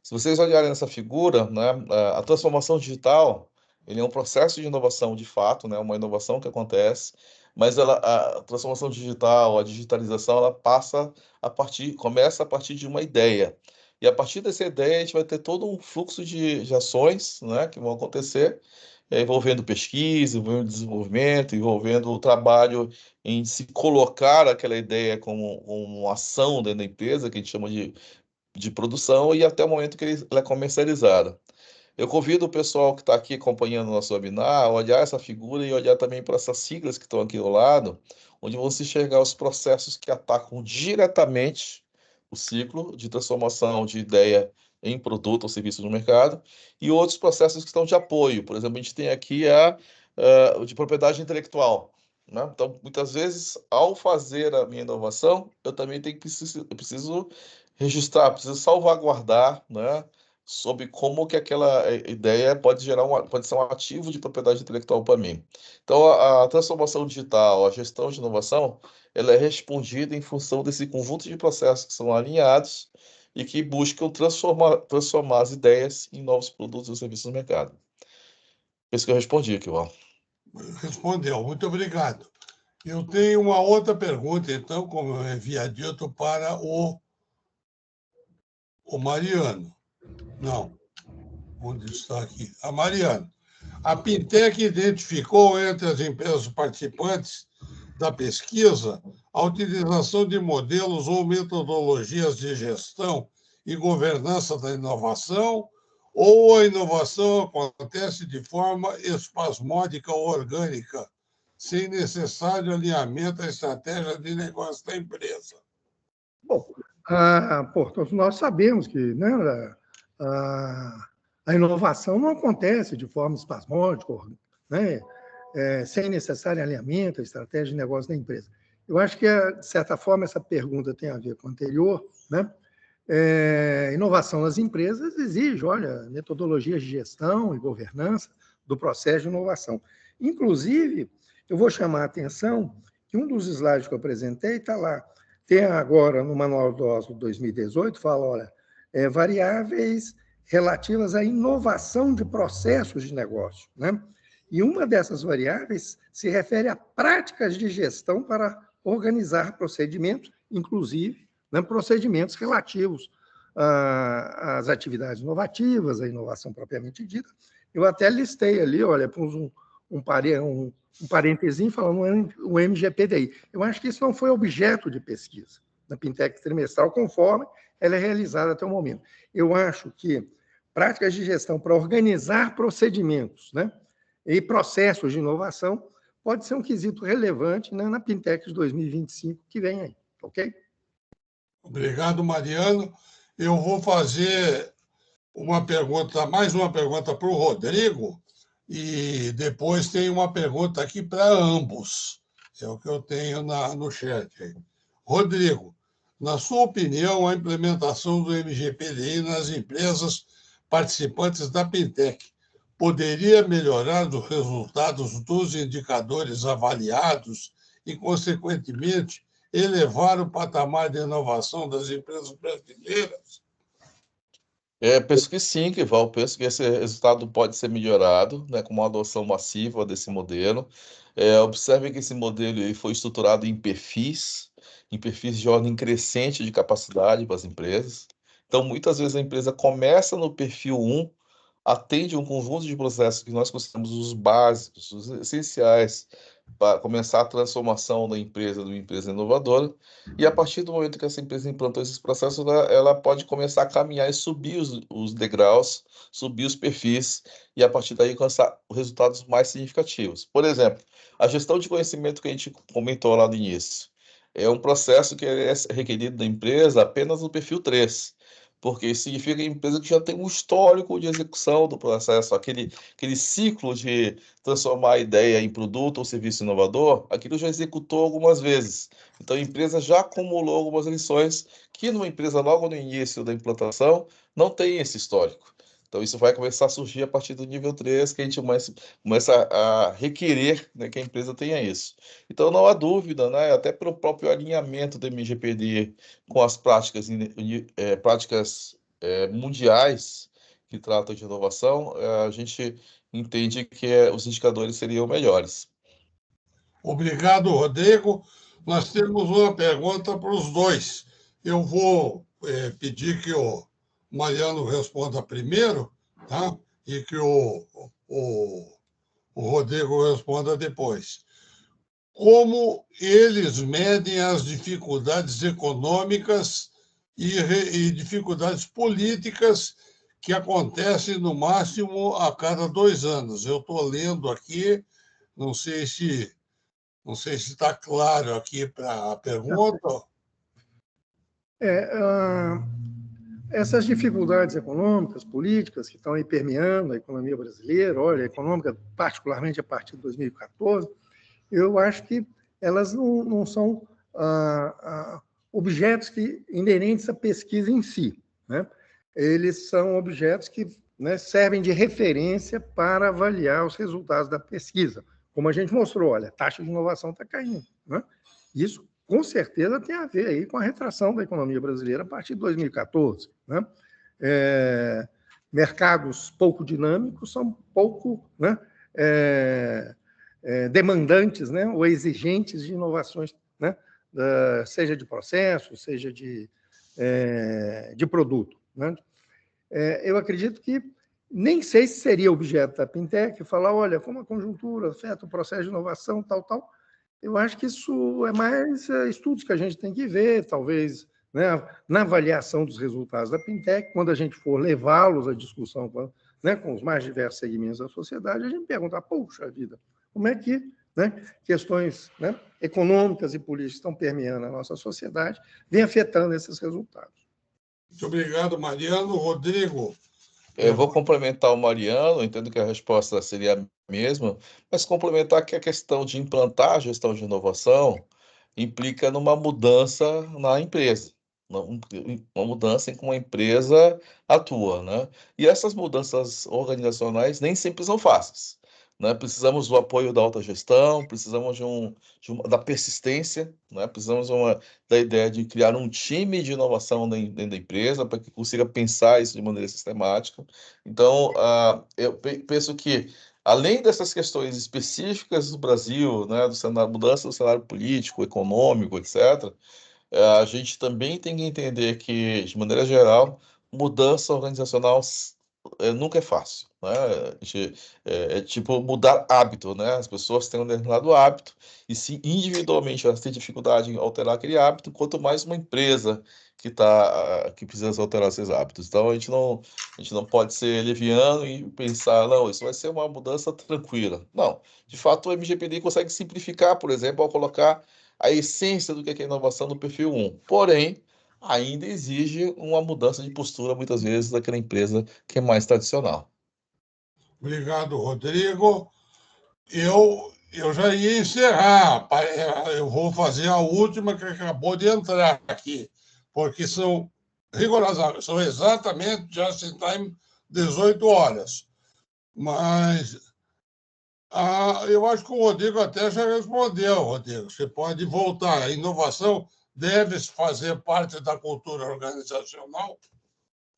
Se vocês olharem nessa figura, né, a transformação digital, ele é um processo de inovação de fato, né, uma inovação que acontece, mas a transformação digital, a digitalização, ela começa a partir de uma ideia. E a partir dessa ideia, a gente vai ter todo um fluxo de ações, né, que vão acontecer, envolvendo pesquisa, envolvendo desenvolvimento, envolvendo o trabalho em se colocar aquela ideia como uma ação dentro da empresa, que a gente chama de produção, e até o momento que ela é comercializada. Eu convido o pessoal que está aqui acompanhando o nosso webinar a olhar essa figura e olhar também para essas siglas que estão aqui ao lado, onde vão se enxergar os processos que atacam diretamente o ciclo de transformação de ideia em produto ou serviço no mercado, e outros processos que estão de apoio. Por exemplo, a gente tem aqui de propriedade intelectual. Né? Então, muitas vezes, ao fazer a minha inovação, eu também preciso registrar, preciso salvaguardar, né, sobre como que aquela ideia pode ser um ativo de propriedade intelectual para mim. Então, a transformação digital, a gestão de inovação, ela é respondida em função desse conjunto de processos que são alinhados e que buscam transformar as ideias em novos produtos e serviços no mercado. É isso que eu respondi aqui, Val. Respondeu, muito obrigado. Eu tenho uma outra pergunta, então, como eu havia dito, para o Mariano. Não, onde está aqui? A Mariano. A Pintec identificou entre as empresas participantes da pesquisa a utilização de modelos ou metodologias de gestão e governança da inovação ou a inovação acontece de forma espasmódica ou orgânica, sem necessário alinhamento à estratégia de negócio da empresa? Bom, todos nós sabemos que, né, a inovação não acontece de forma espasmódica, né, sem necessário alinhamento à estratégia de negócio da empresa. Eu acho que, de certa forma, essa pergunta tem a ver com a anterior, né? Inovação nas empresas exige, olha, metodologias de gestão e governança do processo de inovação. Inclusive, eu vou chamar a atenção que um dos slides que eu apresentei está lá. Tem agora, no Manual do Oslo 2018, fala, olha, variáveis relativas à inovação de processos de negócio, né? E uma dessas variáveis se refere a práticas de gestão para organizar procedimentos, inclusive, né, procedimentos relativos às atividades inovativas, à inovação propriamente dita. Eu até listei ali, olha, pus um parentezinho falando o MGPDI. Eu acho que isso não foi objeto de pesquisa na Pintec trimestral, conforme ela é realizada até o momento. Eu acho que práticas de gestão para organizar procedimentos, né, e processos de inovação pode ser um quesito relevante, né, na Pintec de 2025 que vem aí, ok? Obrigado, Mariano. Eu vou fazer mais uma pergunta para o Rodrigo, e depois tem uma pergunta aqui para ambos. É o que eu tenho no chat aí. Rodrigo, na sua opinião, a implementação do MGPDI nas empresas participantes da Pintec poderia melhorar os resultados dos indicadores avaliados e, consequentemente, elevar o patamar de inovação das empresas brasileiras? Penso que sim, Val. Penso que esse resultado pode ser melhorado, né, com uma adoção massiva desse modelo. Observe que esse modelo aí foi estruturado em perfis de ordem crescente de capacidade para as empresas. Então, muitas vezes a empresa começa no perfil 1, atende um conjunto de processos que nós consideramos os básicos, os essenciais para começar a transformação da empresa de uma empresa inovadora. E a partir do momento que essa empresa implantou esses processos, ela pode começar a caminhar e subir os degraus, subir os perfis, e a partir daí alcançar resultados mais significativos. Por exemplo, a gestão de conhecimento que a gente comentou lá no início é um processo que é requerido da empresa apenas no perfil 3. Porque isso significa que a empresa que já tem um histórico de execução do processo, aquele ciclo de transformar a ideia em produto ou serviço inovador, aquilo já executou algumas vezes. Então, a empresa já acumulou algumas lições que, numa empresa logo no início da implantação, não tem esse histórico. Então, isso vai começar a surgir a partir do nível 3, que a gente começa a requerer, né, que a empresa tenha isso. Então, não há dúvida, né, até pelo próprio alinhamento do MGPD com as práticas mundiais que tratam de inovação, a gente entende que os indicadores seriam melhores. Obrigado, Rodrigo. Nós temos uma pergunta para os dois. Eu vou pedir que o Mariano responda primeiro, tá? E que o Rodrigo responda depois. Como eles medem as dificuldades econômicas e dificuldades políticas que acontecem no máximo a cada 2 anos? Eu estou lendo aqui, não sei se está claro aqui para a pergunta. Essas dificuldades econômicas, políticas que estão aí permeando a economia brasileira, olha, a econômica, particularmente a partir de 2014, eu acho que elas não são objetos inerentes à pesquisa em si, né? Eles são objetos que, né, servem de referência para avaliar os resultados da pesquisa. Como a gente mostrou, olha, a taxa de inovação está caindo, né? Isso, com certeza, tem a ver aí com a retração da economia brasileira a partir de 2014, né? Mercados pouco dinâmicos são pouco, né, demandantes, né, ou exigentes de inovações, né, seja de processo, seja de produto, né? Eu acredito que nem sei se seria objeto da Pintec falar, olha, como a conjuntura afeta o processo de inovação, tal. Eu acho que isso é mais estudos que a gente tem que ver, talvez né, na avaliação dos resultados da Pintec, quando a gente for levá-los à discussão né, com os mais diversos segmentos da sociedade, a gente pergunta, puxa vida, como é que, né, questões, né, econômicas e políticas estão permeando a nossa sociedade, vem afetando esses resultados. Muito obrigado, Mariano. Rodrigo. Eu vou complementar o Mariano, entendo que a resposta seria a mesma, mas complementar que a questão de implantar a gestão de inovação implica numa mudança na empresa, uma mudança em como a empresa atua, né? E essas mudanças organizacionais nem sempre são fáceis, né? Precisamos do apoio da autogestão, precisamos da persistência, né? Precisamos da ideia de criar um time de inovação dentro da empresa para que consiga pensar isso de maneira sistemática. Então, eu penso que, além dessas questões específicas do Brasil, né, do cenário, mudança do cenário político, econômico, etc., a gente também tem que entender que, de maneira geral, mudança organizacional nunca é fácil, né? É tipo mudar hábito, né? As pessoas têm um determinado hábito e se individualmente elas têm dificuldade em alterar aquele hábito, quanto mais uma empresa que precisa alterar esses hábitos. Então, a gente não pode ser leviano e pensar, não, isso vai ser uma mudança tranquila. Não, de fato, o MGPD consegue simplificar, por exemplo, ao colocar a essência do que é inovação no perfil 1. Porém, ainda exige uma mudança de postura, muitas vezes, daquela empresa que é mais tradicional. Obrigado, Rodrigo. Eu já ia encerrar. Eu vou fazer a última que acabou de entrar aqui, porque são rigorosamente, são exatamente just in time 18 horas. Mas eu acho que o Rodrigo até já respondeu, Rodrigo. Você pode voltar. A inovação deve fazer parte da cultura organizacional.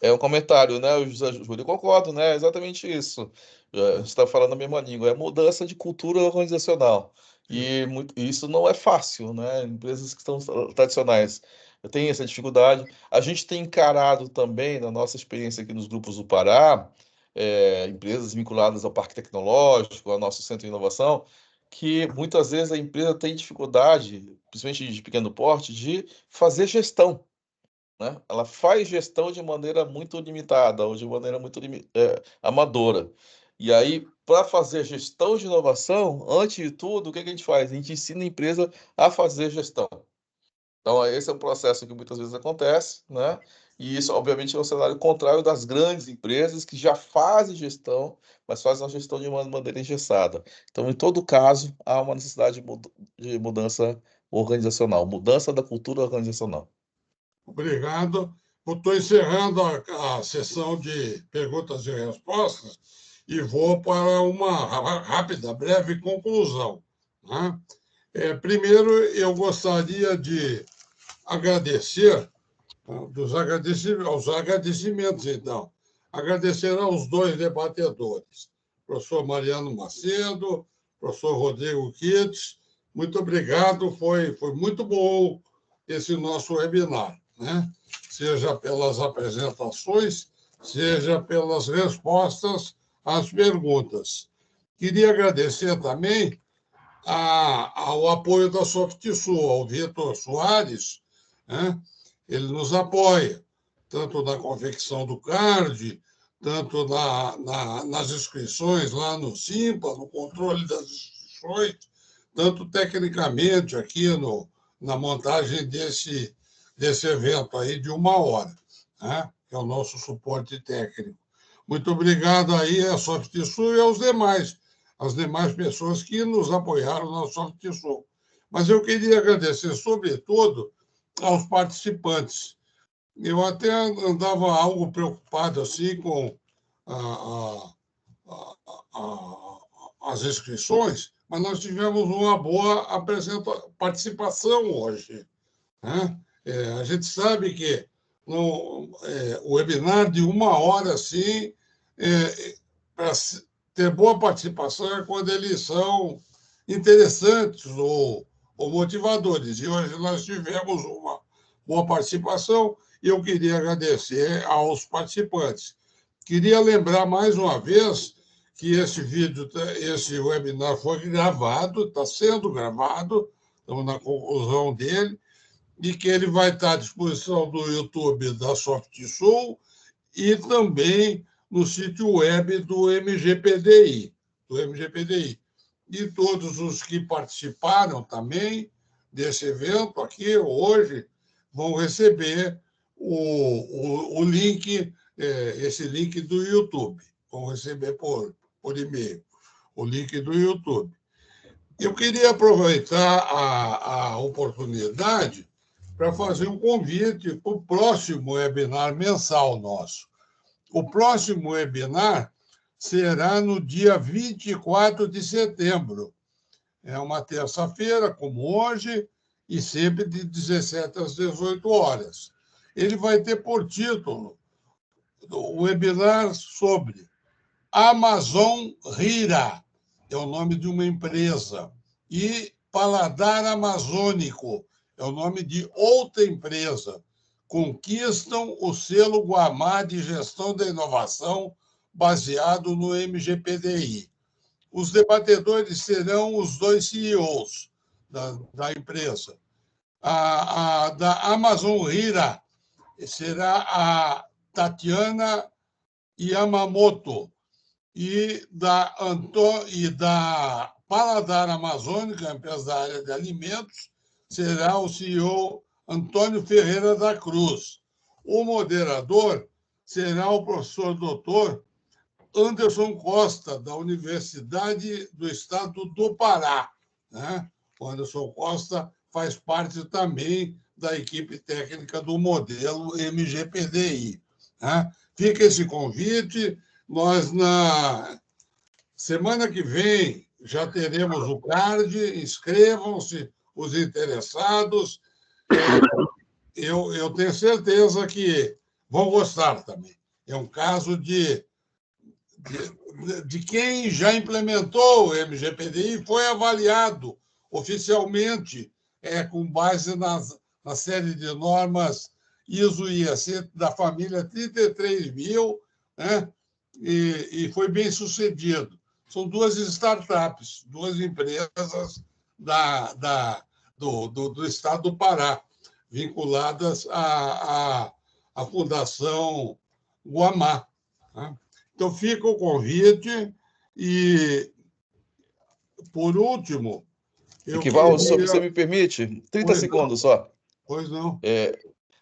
É um comentário, né, José Júlio? Eu concordo, né? É exatamente isso. A gente está falando a mesma língua. É mudança de cultura organizacional. E isso não é fácil, né? Empresas que estão tradicionais têm essa dificuldade. A gente tem encarado também, na nossa experiência aqui nos grupos do Pará, empresas vinculadas ao Parque Tecnológico, ao nosso Centro de Inovação, que muitas vezes a empresa tem dificuldade, principalmente de pequeno porte, de fazer gestão, né? Ela faz gestão de maneira muito limitada ou de maneira muito amadora. E aí, para fazer gestão de inovação, antes de tudo, o que a gente faz? A gente ensina a empresa a fazer gestão. Então, esse é um processo que muitas vezes acontece, né? E isso, obviamente, é um cenário contrário das grandes empresas que já fazem gestão, mas fazem a gestão de uma maneira engessada. Então, em todo caso, há uma necessidade de mudança organizacional, mudança da cultura organizacional. Obrigado. Estou encerrando a sessão de perguntas e respostas e vou para uma rápida, breve conclusão, né? Primeiro, eu gostaria de agradecer, aos agradecimentos, então. Agradecer aos dois debatedores, professor Mariano Macedo, professor Rodrigo Kitts. Muito obrigado, foi muito bom esse nosso webinar, né? Seja pelas apresentações, seja pelas respostas às perguntas. Queria agradecer também ao apoio da SoftSul, ao Vitor Soares, né? Ele nos apoia, tanto na confecção do card, tanto nas inscrições lá no Simpa, no controle das inscrições, tanto tecnicamente aqui na montagem desse evento aí de 1 hora, né? Que é o nosso suporte técnico. Muito obrigado aí à SoftSul e às demais pessoas que nos apoiaram na SoftSul. Mas eu queria agradecer, sobretudo, aos participantes. Eu até andava algo preocupado assim com as inscrições, mas nós tivemos uma boa participação hoje, né? A gente sabe que o webinar de 1 hora, assim, para ter boa participação é quando eles são interessantes ou motivadores. E hoje nós tivemos uma boa participação e eu queria agradecer aos participantes. Queria lembrar mais uma vez que esse webinar foi gravado, está sendo gravado, estamos na conclusão dele, de que ele vai estar à disposição do YouTube da SoftShow e também no sítio web do MGPDI. E todos os que participaram também desse evento aqui hoje vão receber o link, esse link do YouTube. Vão receber por e-mail o link do YouTube. Eu queria aproveitar a oportunidade para fazer um convite para o próximo webinar mensal nosso. O próximo webinar será no dia 24 de setembro. É uma terça-feira, como hoje, e sempre de 17 às 18 horas. Ele vai ter por título o webinar sobre Amazon Rira, é o nome de uma empresa, e Paladar Amazônico, é o nome de outra empresa. Conquistam o selo Guamá de Gestão da Inovação baseado no MGPDI. Os debatedores serão os dois CEOs da empresa. Da Amazon Rira será a Tatiana Yamamoto e da Paladar Amazônica, empresa da área de alimentos, será o CEO Antônio Ferreira da Cruz. O moderador será o professor doutor Anderson Costa, da Universidade do Estado do Pará. Né? O Anderson Costa faz parte também da equipe técnica do modelo MGPDI. Né? Fica esse convite. Nós, na semana que vem, já teremos o card. Inscrevam-se os interessados. Eu tenho certeza que vão gostar também. É um caso de quem já implementou o MGPDI e foi avaliado oficialmente com base na série de normas ISO e IEC da família 33.000, né? E foi bem sucedido. São duas startups, duas empresas do estado do Pará, vinculadas à Fundação Guamá. Né? Então, fica o convite. E, por último, Equival, se você me permite, 30 segundos só. Pois não.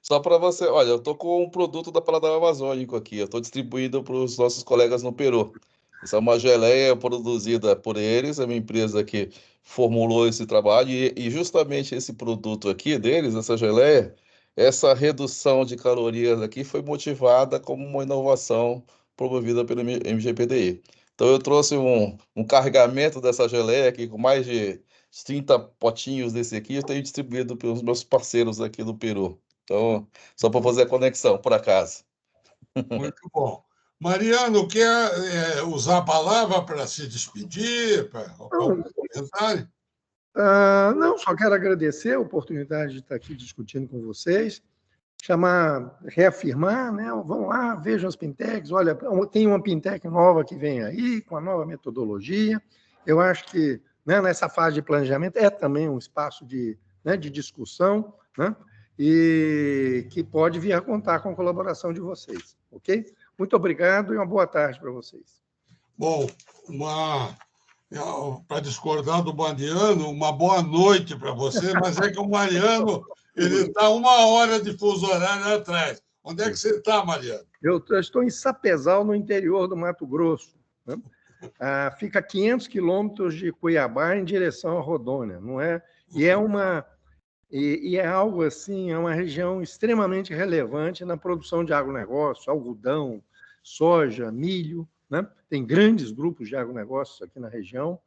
Só para você, olha, eu estou com um produto da Paladar Amazônico aqui, eu estou distribuindo para os nossos colegas no Peru. Essa é uma geleia produzida por eles, é uma empresa que formulou esse trabalho, e justamente esse produto aqui deles, essa geleia, essa redução de calorias aqui foi motivada como uma inovação promovida pelo MGPDI. Então, eu trouxe um carregamento dessa geleia aqui com mais de 30 potinhos desse aqui, eu tenho distribuído pelos meus parceiros aqui do Peru. Então, só para fazer a conexão, por acaso. Muito bom. Mariano, quer usar a palavra para se despedir, para algum comentário? Não, só quero agradecer a oportunidade de estar aqui discutindo com vocês, reafirmar, né? Vão lá, vejam as fintechs, olha, tem uma fintech nova que vem aí, com a nova metodologia. Eu acho que, né, nessa fase de planejamento é também um espaço de discussão, né? E que pode vir a contar com a colaboração de vocês, ok? Muito obrigado e uma boa tarde para vocês. Bom, para discordar do Mariano, uma boa noite para você, mas é que o Mariano está 1 hora de fuso horário atrás. Onde é que você está, Mariano? Eu estou em Sapezal, no interior do Mato Grosso. Né? Fica a 500 quilômetros de Cuiabá em direção a Rondônia, não é? E é algo assim, é uma região extremamente relevante na produção de agronegócio, algodão, soja, milho, né? Tem grandes grupos de agronegócios aqui na região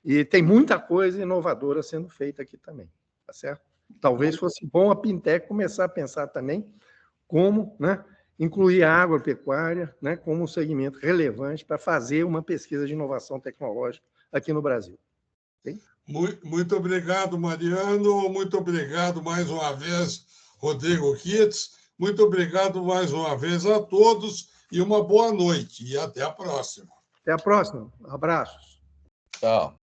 e tem muita coisa inovadora sendo feita aqui também, tá certo? Talvez fosse bom a Pintec começar a pensar também como, né, incluir a agropecuária, né, como um segmento relevante para fazer uma pesquisa de inovação tecnológica aqui no Brasil. Okay? Muito obrigado, Mariano. Muito obrigado mais uma vez, Rodrigo Kitts. Muito obrigado mais uma vez a todos e uma boa noite. E até a próxima. Até a próxima. Abraços. Tchau.